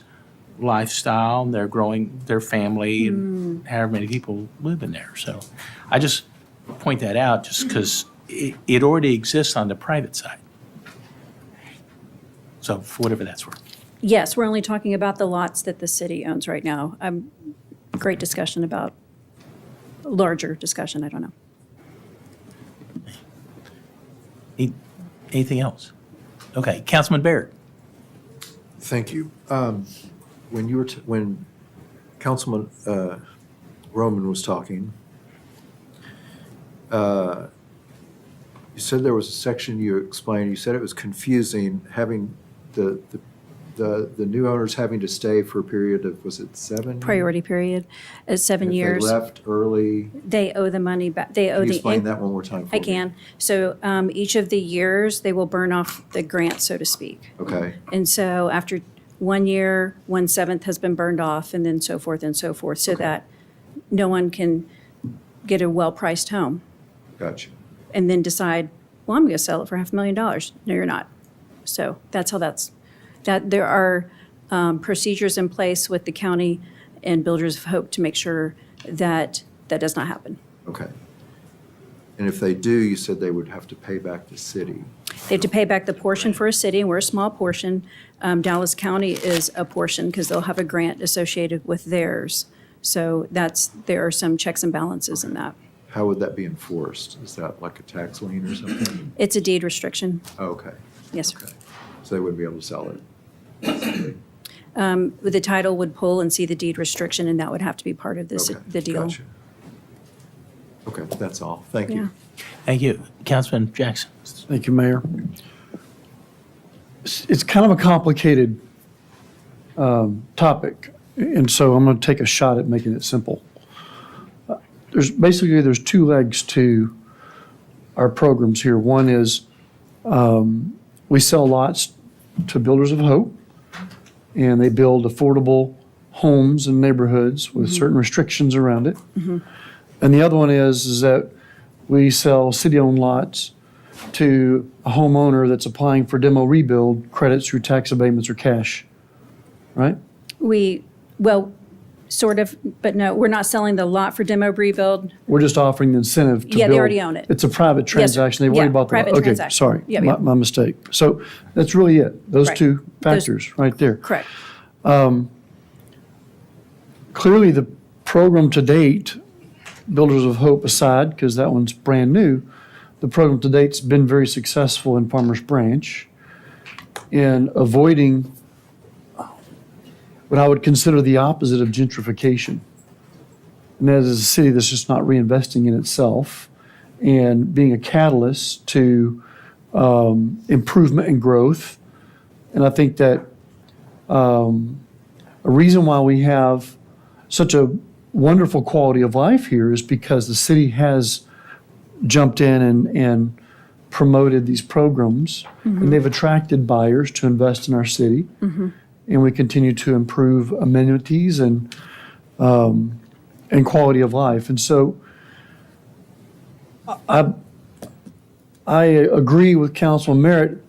lifestyle, and they're growing their family, and however many people live in there. So I just point that out just because it already exists on the private side. So for whatever that's worth. Yes, we're only talking about the lots that the city owns right now. Great discussion about, larger discussion, I don't know. Anything else? Okay, Councilman Baird. Thank you. When Councilman Roman was talking, you said there was a section you explained, you said it was confusing having the new owners having to stay for a period of, was it 7? Priority period is 7 years. If they left early, They owe the money back, they owe can you the. explain that one more time for I me? can. So each of the years, they will burn off the grant, so to speak. Okay, And so after 1 year, 1/7 has been burned off, and then so forth and so forth, so Okay. that no one can get a well-priced home gotcha. and then decide, well, I'm going to sell it for $500,000. No, you're not. So that's how that there are procedures in place with the county and Builders of Hope to make sure that that does not happen. Okay. And if they do, you said they would have to pay back the city. They have to pay back the portion for a city, and we're a small portion. Dallas County is a portion because they'll have a grant associated with theirs. So there are some checks and balances in that. How would that be enforced? Is that like a tax lien or something? It's a deed restriction. Oh, okay, Yes, sir. okay. So they wouldn't be able to sell it? The title would pull and see the deed restriction, and that would have to be part of Okay, the deal. gotcha. Okay, that's all. Thank Yeah. you. Thank you. Councilman Jackson. Thank you, Mayor. It's kind of a complicated topic, and so I'm going to take a shot at making it simple. There's two legs to our programs here. One is we sell lots to Builders of Hope, and they build affordable homes and neighborhoods with certain restrictions around it. And the other one is that we sell city-owned lots to a homeowner that's applying for demo rebuild credits through tax abatements or cash, right? Well, sort of, but no, we're not selling the lot for demo rebuild. We're just offering the incentive to build. Yeah, they already own it. It's a private Yes, sir. transaction. They've already Yeah, bought the lot. private Okay, transaction. sorry, Yep, yep. my mistake. So that's really it, those Right. two Those- factors right there. Correct. Clearly, the program to date, Builders of Hope aside, because that one's brand new, the program to date's been very successful in Farmers Branch in avoiding what I would consider the opposite of gentrification. And that is a city that's just not reinvesting in itself and being a catalyst to improvement and growth. And I think that a reason why we have such a wonderful quality of life here is because the city has jumped in and promoted these programs, and they've attracted buyers to invest in our city. And we continue to improve amenities and quality of life. And so I agree with Councilman Merritt.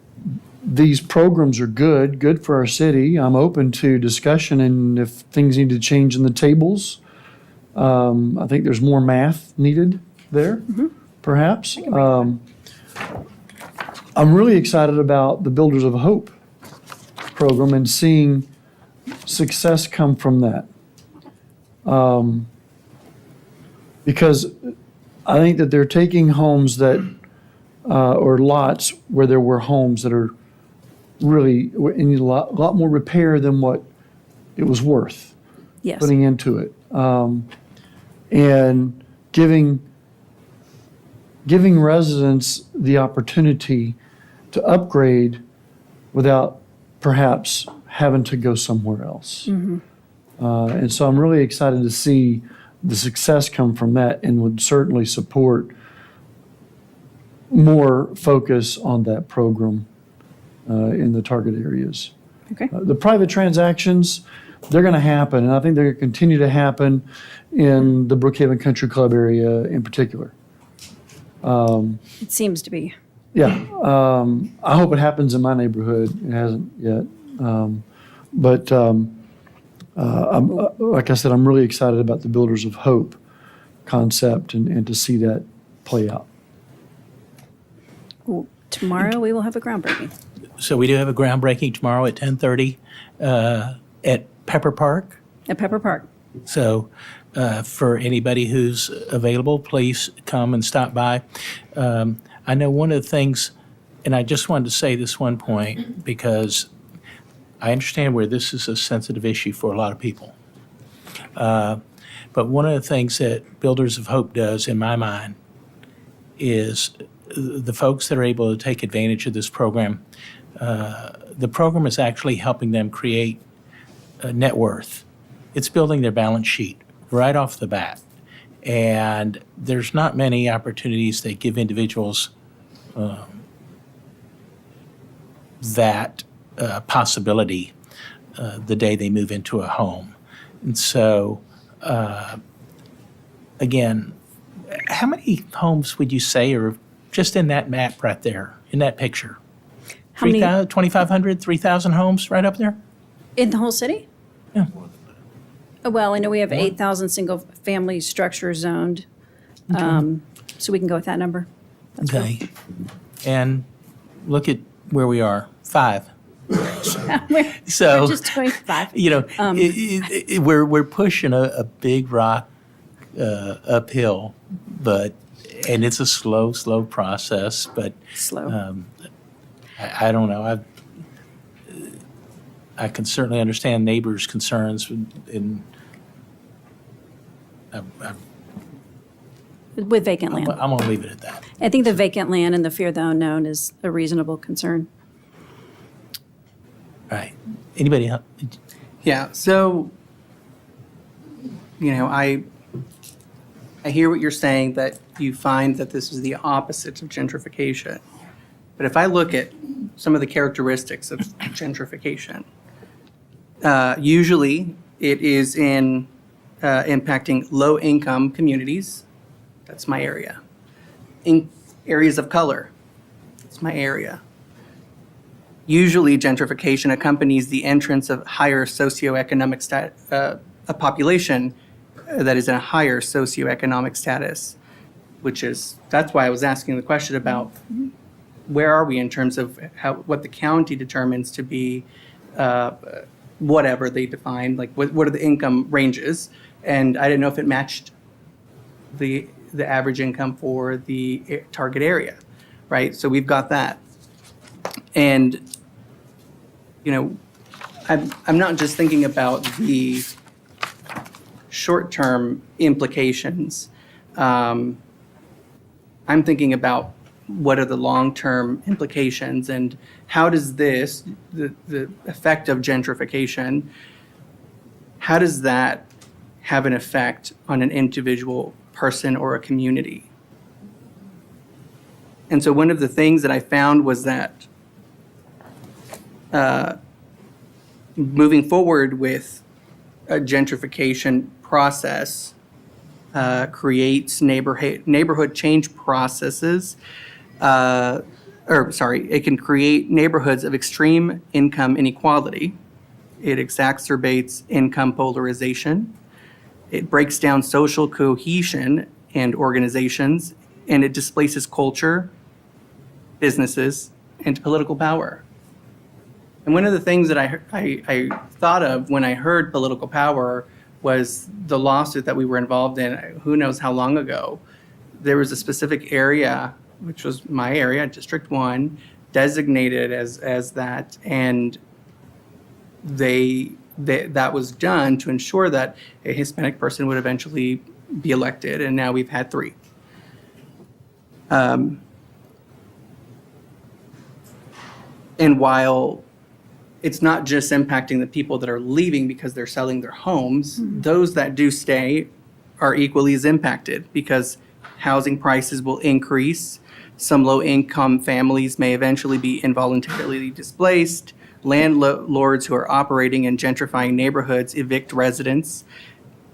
These programs are good for our city. I'm open to discussion, and if things need to change in the tables, I think there's more math needed there, perhaps. I'm really excited about the Builders of Hope program and seeing success come from that. Because I think that they're taking homes that, or lots where there were homes that are really in a lot more repair than what it was worth Yes. putting into it. And giving residents the opportunity to upgrade without perhaps having to go somewhere else. And so I'm really excited to see the success come from that, and would certainly support more focus on that program in the target areas. Okay. The private transactions, they're going to happen, and I think they're going to continue to happen in the Brookhaven Country Club area in particular. It seems to be. Yeah, I hope it happens in my neighborhood. It hasn't yet. But like I said, I'm really excited about the Builders of Hope concept and to see that play out. Well, tomorrow we will have a groundbreaking. So we do have a groundbreaking tomorrow at 10:30 at Pepper Park. At Pepper Park. So for anybody who's available, please come and stop by. I know one of the things, and I just wanted to say this one point, because I understand where this is a sensitive issue for a lot of people. But one of the things that Builders of Hope does, in my mind, is the folks that are able to take advantage of this program, the program is actually helping them create a net worth. It's building their balance sheet right off the bat. And there's not many opportunities that give individuals that possibility the day they move into a home. And so, again, how many homes would you say are just in that map right there, in that picture? How many 2,500, 3,000 homes right up there? in the whole city? Yeah. Well, I know we have 8,000 single-family structures zoned. So we can go with that number. That's fine. Okay. And look at where we are, 5. So, We're just doing 5. you know, we're pushing a big rock uphill, and it's a slow process. But Slow. I don't know. I can certainly understand neighbors' concerns, and I'm With vacant land. going to leave it at that. I think the vacant land and the fear of the unknown is a reasonable concern. All right. Anybody else? Yeah, so, I hear what you're saying, that you find that this is the opposite of gentrification. But if I look at some of the characteristics of gentrification, usually it is in impacting low-income communities. That's my area. In areas of color, that's my area. Usually gentrification accompanies the entrance of higher socioeconomic a population that is in a higher socioeconomic status, that's why I was asking the question about where are we in terms of what the county determines to be whatever they define, like what are the income ranges? And I didn't know if it matched the average income for the target area, right? So we've got that. And, I'm not just thinking about the short-term implications. I'm thinking about what are the long-term implications, and how does this, the effect of gentrification, how does that have an effect on an individual person or a community. And so one of the things that I found was that moving forward with a gentrification process creates neighborhood change processes, it can create neighborhoods of extreme income inequality. It exacerbates income polarization. It breaks down social cohesion and organizations, and it displaces culture, businesses, and political power. And one of the things that I thought of when I heard political power was the lawsuit that we were involved in, who knows how long ago. There was a specific area, which was my area, District 1, designated as that, and that was done to ensure that a Hispanic person would eventually be elected, and now we've had 3. And while it's not just impacting the people that are leaving because they're selling their homes, those that do stay are equally as impacted because housing prices will increase. Some low-income families may eventually be involuntarily displaced. Landlords who are operating in gentrifying neighborhoods evict residents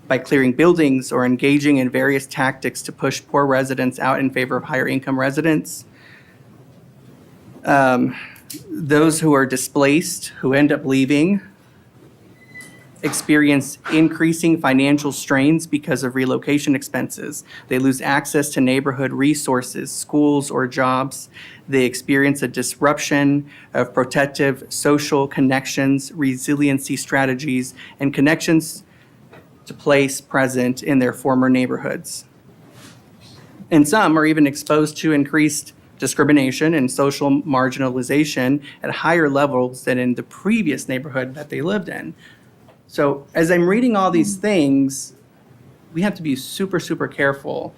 by clearing buildings or engaging in various tactics to push poor residents out in favor of higher-income residents. Those who are displaced, who end up leaving, experience increasing financial strains because of relocation expenses. They lose access to neighborhood resources, schools, or jobs. They experience a disruption of protective social connections, resiliency strategies, and connections to place present in their former neighborhoods. And some are even exposed to increased discrimination and social marginalization at higher levels than in the previous neighborhood that they lived in. So as I'm reading all these things, we have to be super, super careful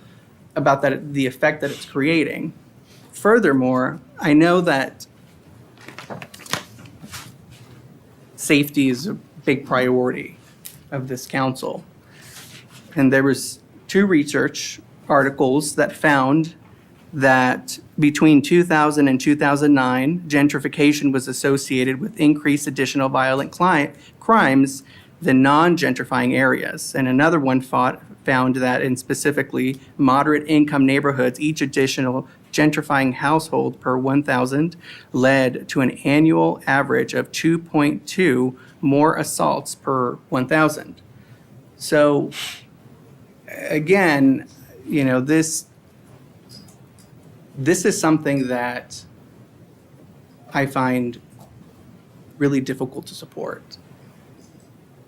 about the effect that it's creating. Furthermore, I know that safety is a big priority of this council. And there was 2 research articles that found that between 2000 and 2009, gentrification was associated with increased additional violent crimes than non-gentrifying areas. And another one found that in specifically moderate income neighborhoods, each additional gentrifying household per 1,000 led to an annual average of 2.2 more assaults per 1,000. So again, this is something that I find really difficult to support.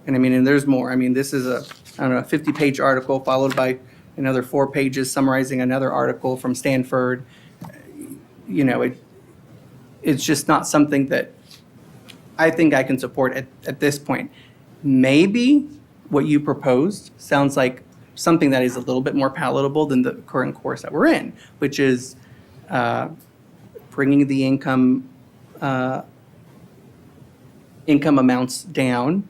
And there's more. This is a 50-page article followed by another 4 pages summarizing another article from Stanford. It's just not something that I think I can support at this point. Maybe what you proposed sounds like something that is a little bit more palatable than the current course that we're in, which is bringing the income amounts down.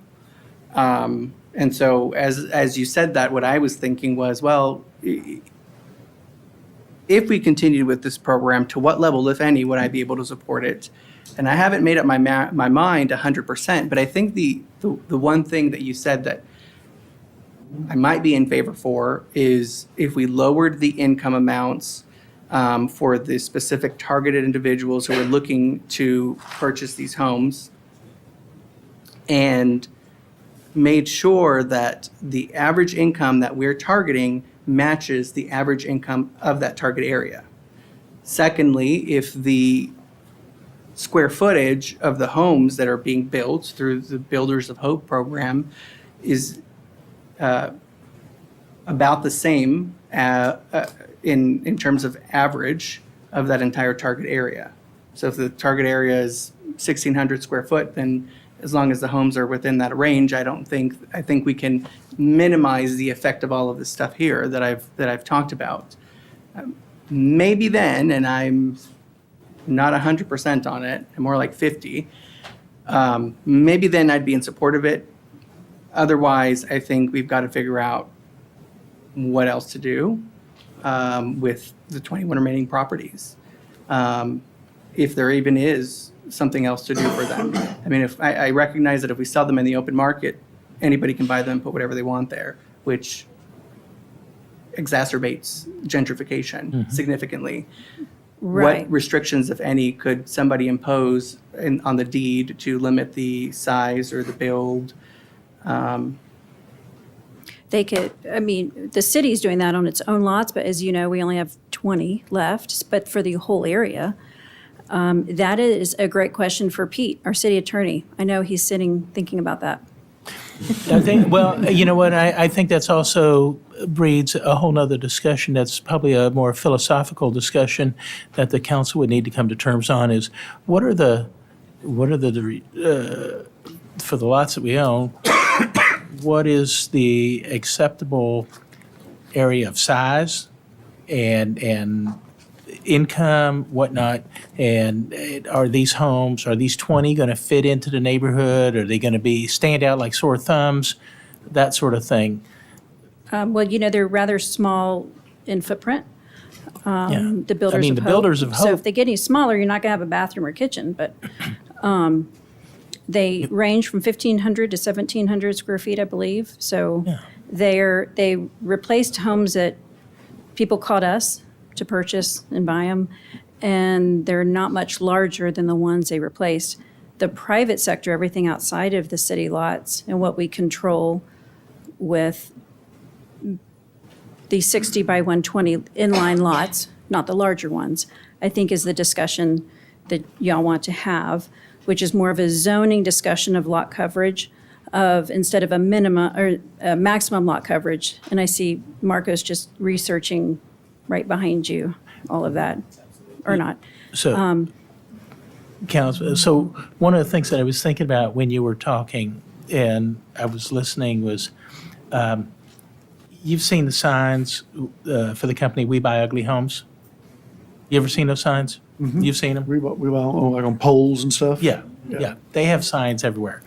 And so as you said that, what I was thinking was, well, if we continued with this program, to what level, if any, would I be able to support it? And I haven't made up my mind 100%, but I think the one thing that you said that I might be in favor for is if we lowered the income amounts for the specific targeted individuals who are looking to purchase these homes, and made sure that the average income that we're targeting matches the average income of that target area. Secondly, if the square footage of the homes that are being built through the Builders of Hope program is about the same in terms of average of that entire target area. So if the target area is 1,600 square foot, then as long as the homes are within that range, I think we can minimize the effect of all of this stuff here that I've talked about. Maybe then, and I'm not 100% on it, I'm more like 50, maybe then I'd be in support of it. Otherwise, I think we've got to figure out what else to do with the 21 remaining properties. If there even is something else to do for them. I mean, if I recognize that if we sell them in the open market, anybody can buy them and put whatever they want there, which exacerbates gentrification significantly. Right. What restrictions, if any, could somebody impose on the deed to limit the size or the build? They could, I mean, the city's doing that on its own lots, but as you know, we only have 20 left, but for the whole area. That is a great question for Pete, our city attorney. I know he's sitting thinking about that. I think, well, you know what, I think that's also breeds a whole nother discussion. That's probably a more philosophical discussion that the council would need to come to terms on is what are the for the lots that we own, what is the acceptable area of size and income, whatnot, and are these 20 going to fit into the neighborhood? Are they going to stand out like sore thumbs? That sort of thing. Well, you know, they're rather small in footprint. The Builders of Hope. The Builders of So Hope. if they get any smaller, you're not going to have a bathroom or kitchen, but they range from 1,500 to 1,700 square feet, I believe. So they replaced homes that people called us to purchase and buy them, and they're not much larger than the ones they replaced. The private sector, everything outside of the city lots and what we control with the 60 by 120 inline lots, not the larger ones, I think is the discussion that y'all want to have, which is more of a zoning discussion of lot coverage instead of a minimum or a maximum lot coverage. And I see Marcos just researching right behind you, all of that, or not. So, Council, so one of the things that I was thinking about when you were talking and I was listening was, you've seen the signs for the company We Buy Ugly Homes? You ever seen those signs? You've seen them? We buy like on poles and stuff? Yeah. They have signs everywhere.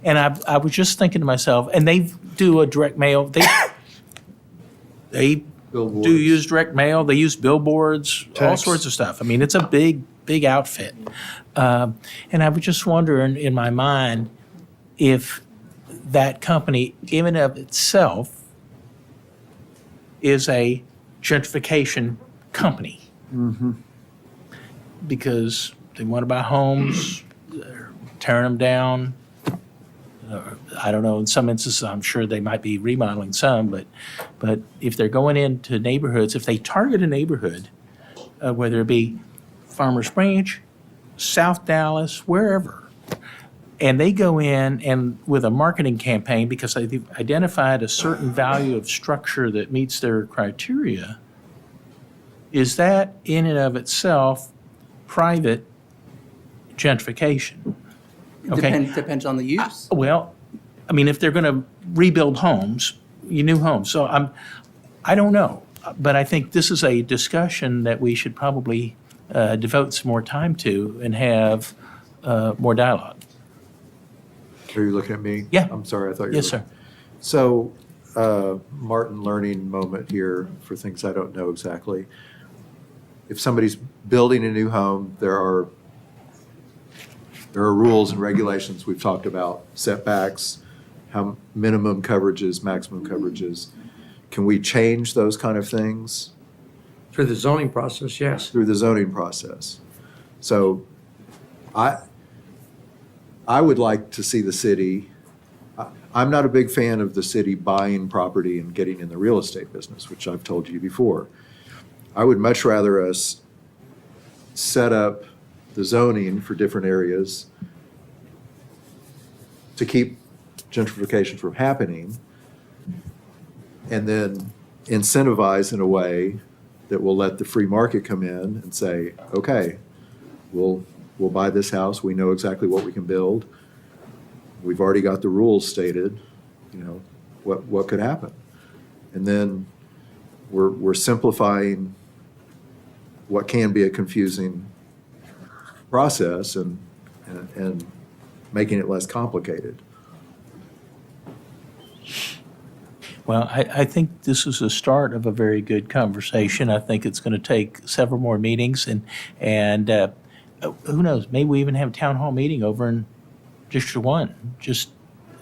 And I was just thinking to myself, and they do a direct mail, they Billboards. do use direct mail, they use billboards, all Text. sorts of stuff. I mean, it's a big outfit. And I was just wondering in my mind if that company, in and of itself, is a gentrification company. Because they want to buy homes, they're tearing them down. I don't know, in some instances, I'm sure they might be remodeling some, but if they're going into neighborhoods, if they target a neighborhood, whether it be Farmers Branch, South Dallas, wherever, and they go in and with a marketing campaign because they've identified a certain value of structure that meets their criteria, is that in and of itself private gentrification? Okay. Depends on the use. Well, I mean, if they're going to rebuild homes, new homes, so I don't know. But I think this is a discussion that we should probably devote some more time to and have more dialogue. Are you looking at me? Yeah. I'm sorry, I thought you were. Yes, sir. So, Martin learning moment here for things I don't know exactly. If somebody's building a new home, there are rules and regulations we've talked about, setbacks, how minimum coverages, maximum coverages. Can we change those kind of things Through the zoning process, yes. through the zoning process? So I would like to see the city, I'm not a big fan of the city buying property and getting in the real estate business, which I've told you before. I would much rather us set up the zoning for different areas to keep gentrification from happening, and then incentivize in a way that will let the free market come in and say, okay, we'll buy this house, we know exactly what we can build, we've already got the rules stated, what could happen. And then we're simplifying what can be a confusing process and making it less complicated. Well, I think this is the start of a very good conversation. I think it's going to take several more meetings, and who knows, maybe we even have a town hall meeting over in District 1, just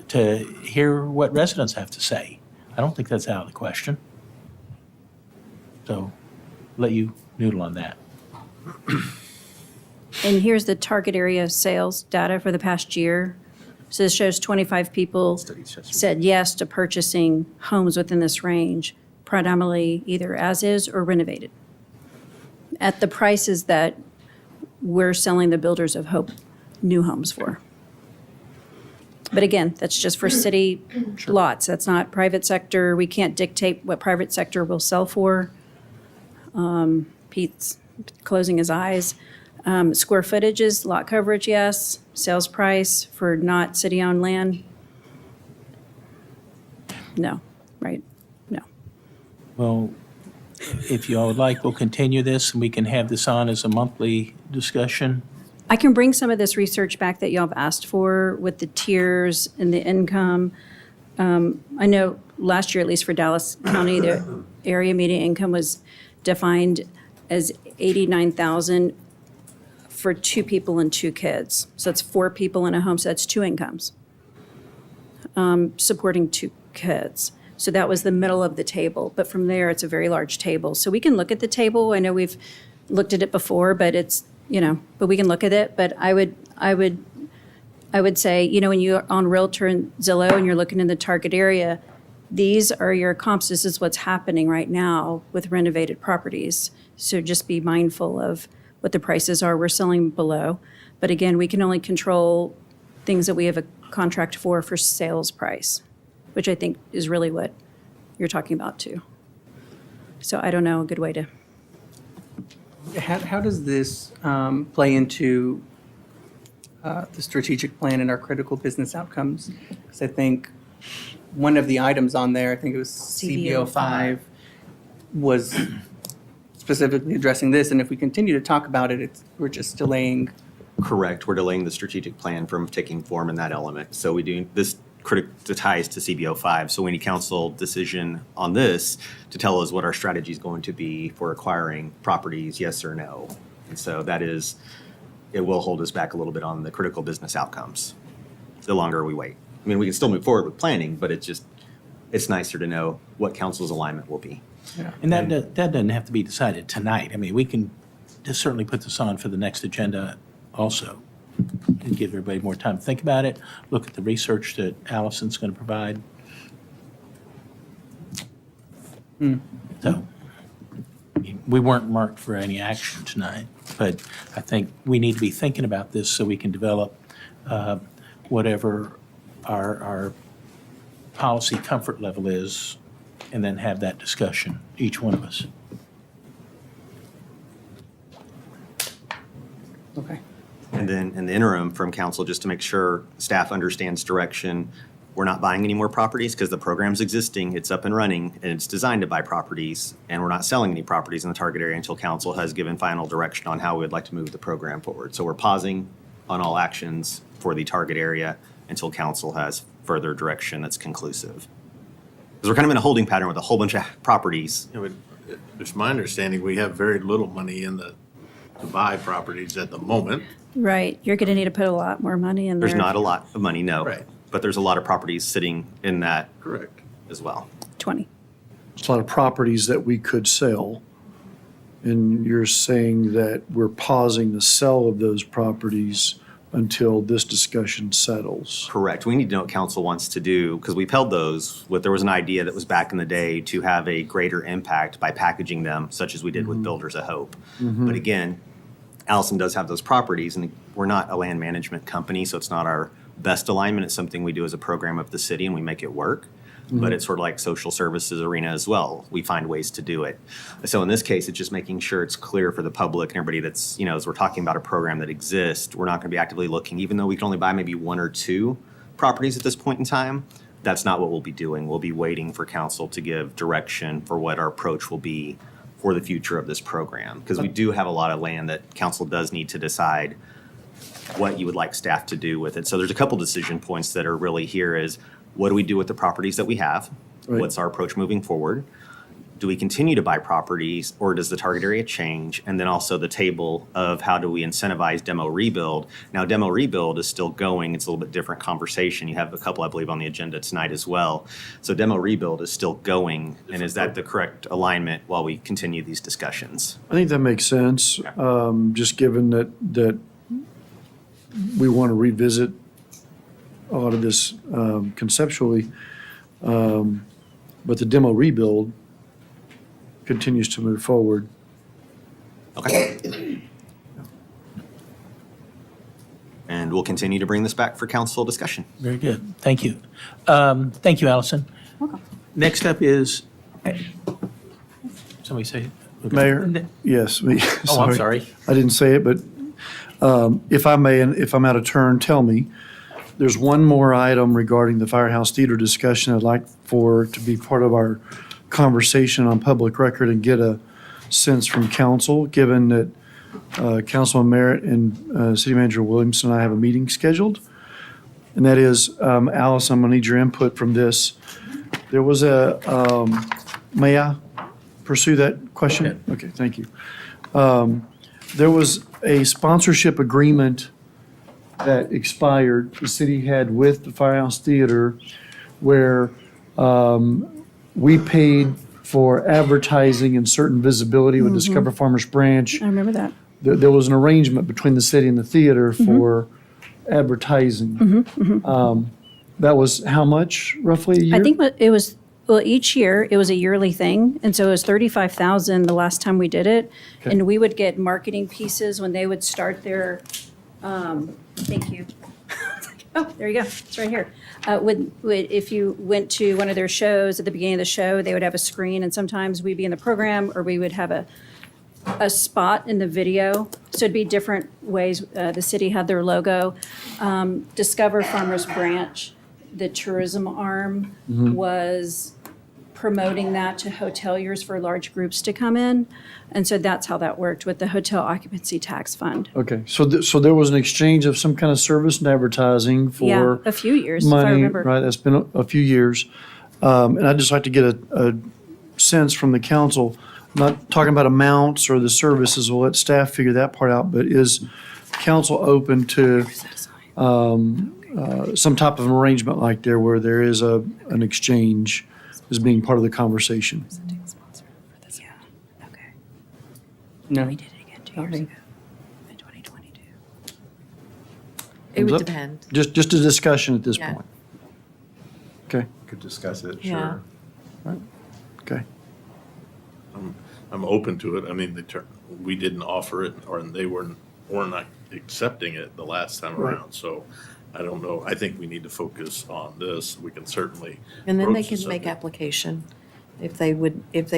to hear what residents have to say. I don't think that's out of the question. So, let you noodle on that. And here's the target area sales data for the past year. So this shows 25 people said yes to purchasing homes within this range, predominantly either as is or renovated, at the prices that we're selling the Builders of Hope new homes for. But again, that's just for city lots. That's not private sector. We can't dictate what private sector will sell for. Pete's closing his eyes. Square footages, lot coverage, yes. Sales price for not city-owned land? No, right? No. Well, if you all would like, we'll continue this, and we can have this on as a monthly discussion. I can bring some of this research back that y'all have asked for with the tiers and the income. I know last year, at least for Dallas County, the area median income was defined as $89,000 for 2 people and 2 kids. So that's 4 people in a home, so that's 2 incomes, supporting 2 kids. So that was the middle of the table. But from there, it's a very large table. So we can look at the table. I know we've looked at it before, but it's, but we can look at it. But I would say, when you're on Realtor and Zillow and you're looking in the target area, these are your comps. This is what's happening right now with renovated properties. So just be mindful of what the prices are we're selling below. But again, we can only control things that we have a contract for sales price, which I think is really what you're talking about too. So I don't know a good way to. How does this play into the strategic plan and our critical business outcomes? Because I think one of the items on there, I think it was CBO5, was specifically addressing this. And if we continue to talk about it, we're just delaying. Correct. We're delaying the strategic plan from taking form in that element. So we do this ties to CBO5. So we need council decision on this to tell us what our strategy is going to be for acquiring properties, yes or no. And so it will hold us back a little bit on the critical business outcomes the longer we wait. I mean, we can still move forward with planning, but it's nicer to know what council's alignment will be. Yeah. And that doesn't have to be decided tonight. I mean, we can just certainly put this on for the next agenda also, and give everybody more time to think about it, look at the research that Allison's going to provide. So, we weren't marked for any action tonight, but I think we need to be thinking about this so we can develop whatever our policy comfort level is, and then have that discussion, each one of us. Okay. And then in the interim from council, just to make sure staff understands direction, we're not buying any more properties because the program's existing, it's up and running, and it's designed to buy properties, and we're not selling any properties in the target area until council has given final direction on how we would like to move the program forward. So we're pausing on all actions for the target area until council has further direction that's conclusive. Because we're kind of in a holding pattern with a whole bunch of properties. It's my understanding we have very little money to buy properties at the moment. Right. You're going to need to put a lot more money in there. There's not a lot of money, no. Right. But there's a lot of properties sitting in that Correct. as well. 20. It's a lot of properties that we could sell. And you're saying that we're pausing the sale of those properties until this discussion settles. Correct. We need to know what council wants to do, because we've held those there was an idea that was back in the day to have a greater impact by packaging them, such as we did with Builders of Hope. But again, Allison does have those properties, and we're not a land management company, so it's not our best alignment. It's something we do as a program of the city, and we make it work. But it's sort of like social services arena as well. We find ways to do it. So in this case, it's just making sure it's clear for the public and everybody that's, as we're talking about a program that exists, we're not going to be actively looking, even though we can only buy maybe 1 or 2 properties at this point in time. That's not what we'll be doing. We'll be waiting for council to give direction for what our approach will be for the future of this program. Because we do have a lot of land that council does need to decide what you would like staff to do with it. So there's a couple decision points that are really here is, what do we do with the properties that we have? Right. What's our approach moving forward? Do we continue to buy properties, or does the target area change? And then also the table of how do we incentivize demo rebuild? Now, demo rebuild is still going. It's a little bit different conversation. You have a couple, I believe, on the agenda tonight as well. So demo rebuild is still going. And is that the correct alignment while we continue these discussions? I think that makes sense, just given that we want to revisit a lot of this conceptually. But the demo rebuild continues to move forward. Okay. And we'll continue to bring this back for council discussion. Very good. Thank you. Thank you, Allison. Next up is, somebody say. Mayor? Yes. Oh, I'm sorry. I didn't say it, but if I may, and if I'm out of turn, tell me. There's one more item regarding the Firehouse Theater discussion I'd like for to be part of our conversation on public record and get a sense from council, given that Councilman Merritt and City Manager Williamson and I have a meeting scheduled. And that is, Alice, I'm going to need your input from this. There was may I pursue that question? Okay, thank you. There was a sponsorship agreement that expired, the city had with the Firehouse Theater, where we paid for advertising and certain visibility with Discover Farmers Branch. I remember that. There was an arrangement between the city and the theater for advertising. That was how much, roughly a year? I think it was, well, each year, it was a yearly thing, and so it was 35,000 the last time we did it. Okay. And we would get marketing pieces when they would start their, thank you. Oh, there you go, it's right here. If you went to one of their shows, at the beginning of the show, they would have a screen, and sometimes we'd be in the program, or we would have a spot in the video. So it'd be different ways. The city had their logo. Discover Farmers Branch, the tourism arm, was promoting that to hoteliers for large groups to come in. And so that's how that worked with the Hotel Occupancy Tax Fund. Okay, so there was an exchange of some kind of service and advertising Yeah, for a few years, if I money, remember. right? That's been a few years. And I'd just like to get a sense from the council, not talking about amounts or the services, we'll let staff figure that part out, but is council open to some type of an arrangement like there where there is an exchange as being part of the conversation? Yeah, okay. No. We did it again 2 years ago, in 2022. It would Thumbs up? depend. Just a discussion at this Yeah. point. Okay, Could discuss it, Yeah. sure. okay. I'm open to it. I mean, we didn't offer it, or they weren't not accepting it the last time Right. around. So I don't know. I think we need to focus on this. We can certainly. And then they broach the can make subject. application. If they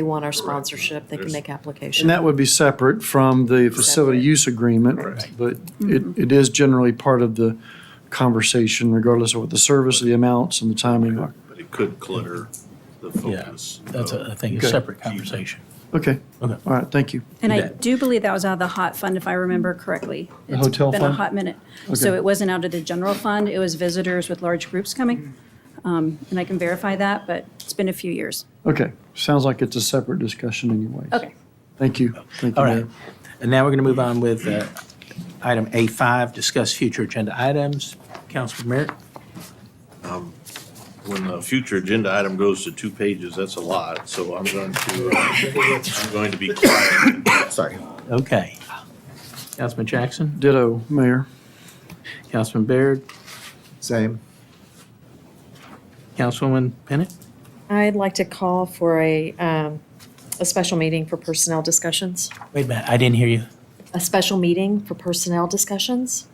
want our sponsorship, they can There's- make application. And that would be separate from the facility Separate. use agreement, Right. but it is generally part of the conversation regardless of what the service, the amounts, and the timing are. But it could clutter the Yeah, focus. that's, I think, a Okay. separate conversation. Okay, Okay. all right, thank you. And I Yeah. do believe that was out of the hot fund, if I remember correctly. The hotel It's been a fund? hot minute. So Okay. it wasn't out of the general fund, it was visitors with large groups coming. And I can verify that, but it's been a few years. Okay, sounds like it's a separate discussion anyways. Okay. Thank you. Thank you, All right. Mayor. And now we're going to move on with item A5, discuss future agenda items. Councilman Merritt? When a future agenda item goes to 2 pages, that's a lot. So I'm going to be quiet. Sorry. Okay. Councilman Jackson? Ditto, Mayor. Councilman Baird? Same. Councilwoman Bennett? I'd like to call for a special meeting for personnel discussions. Wait a minute, I didn't hear you. A special meeting for personnel discussions?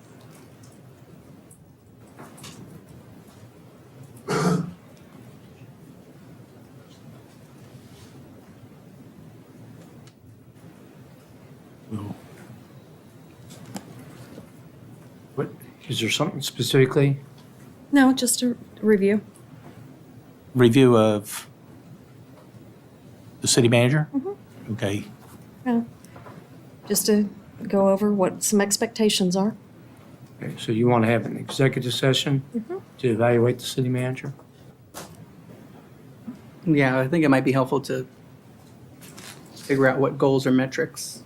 What, is there something specifically? No, just a review. Review of the city manager? Okay. No. Just to go over what some expectations are. Okay, so you want to have an executive session to evaluate the city manager? Yeah, I think it might be helpful to figure out what goals or metrics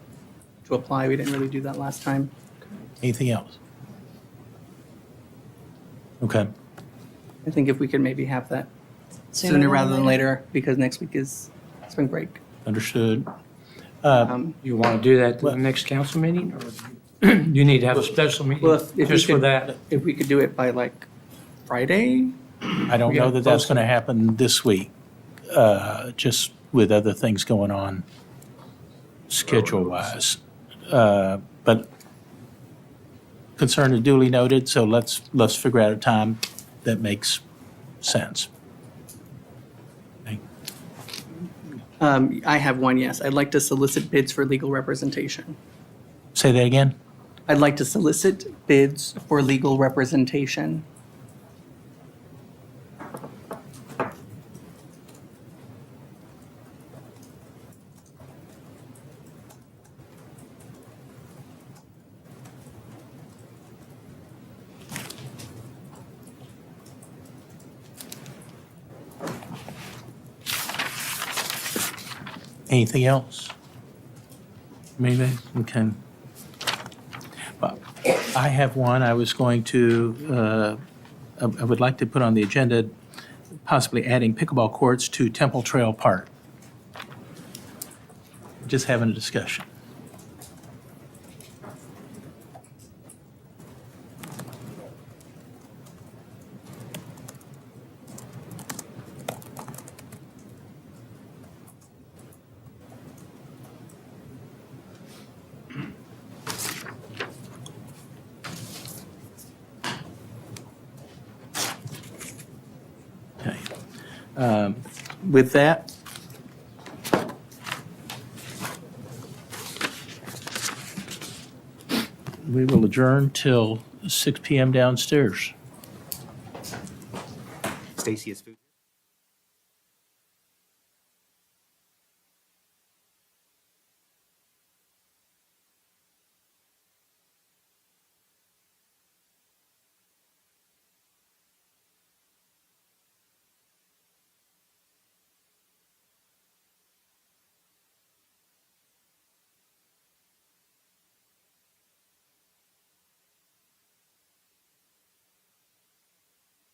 to apply. We didn't really do that last time. Anything else? Okay. I think if we could maybe have that sooner rather than later, because next week is spring break. Understood. You want to do that at the next council meeting, or you need to have a special meeting Well, if we just for could- that? If we could do it by like Friday? I don't We know got that that's closer. going to happen this week, just with other things going on schedule-wise. But concern is duly noted, so let's figure out a time that makes sense. Okay. I have one, yes. I'd like to solicit bids for legal representation. Say that again? I'd like to solicit bids for legal representation. Anything else? Maybe, okay. Well, I have one. I was going to, I would like to put on the agenda possibly adding pickleball courts to Temple Trail Park. Just having a discussion. Okay. With that, we will adjourn till 6 PM downstairs. Stacy is food.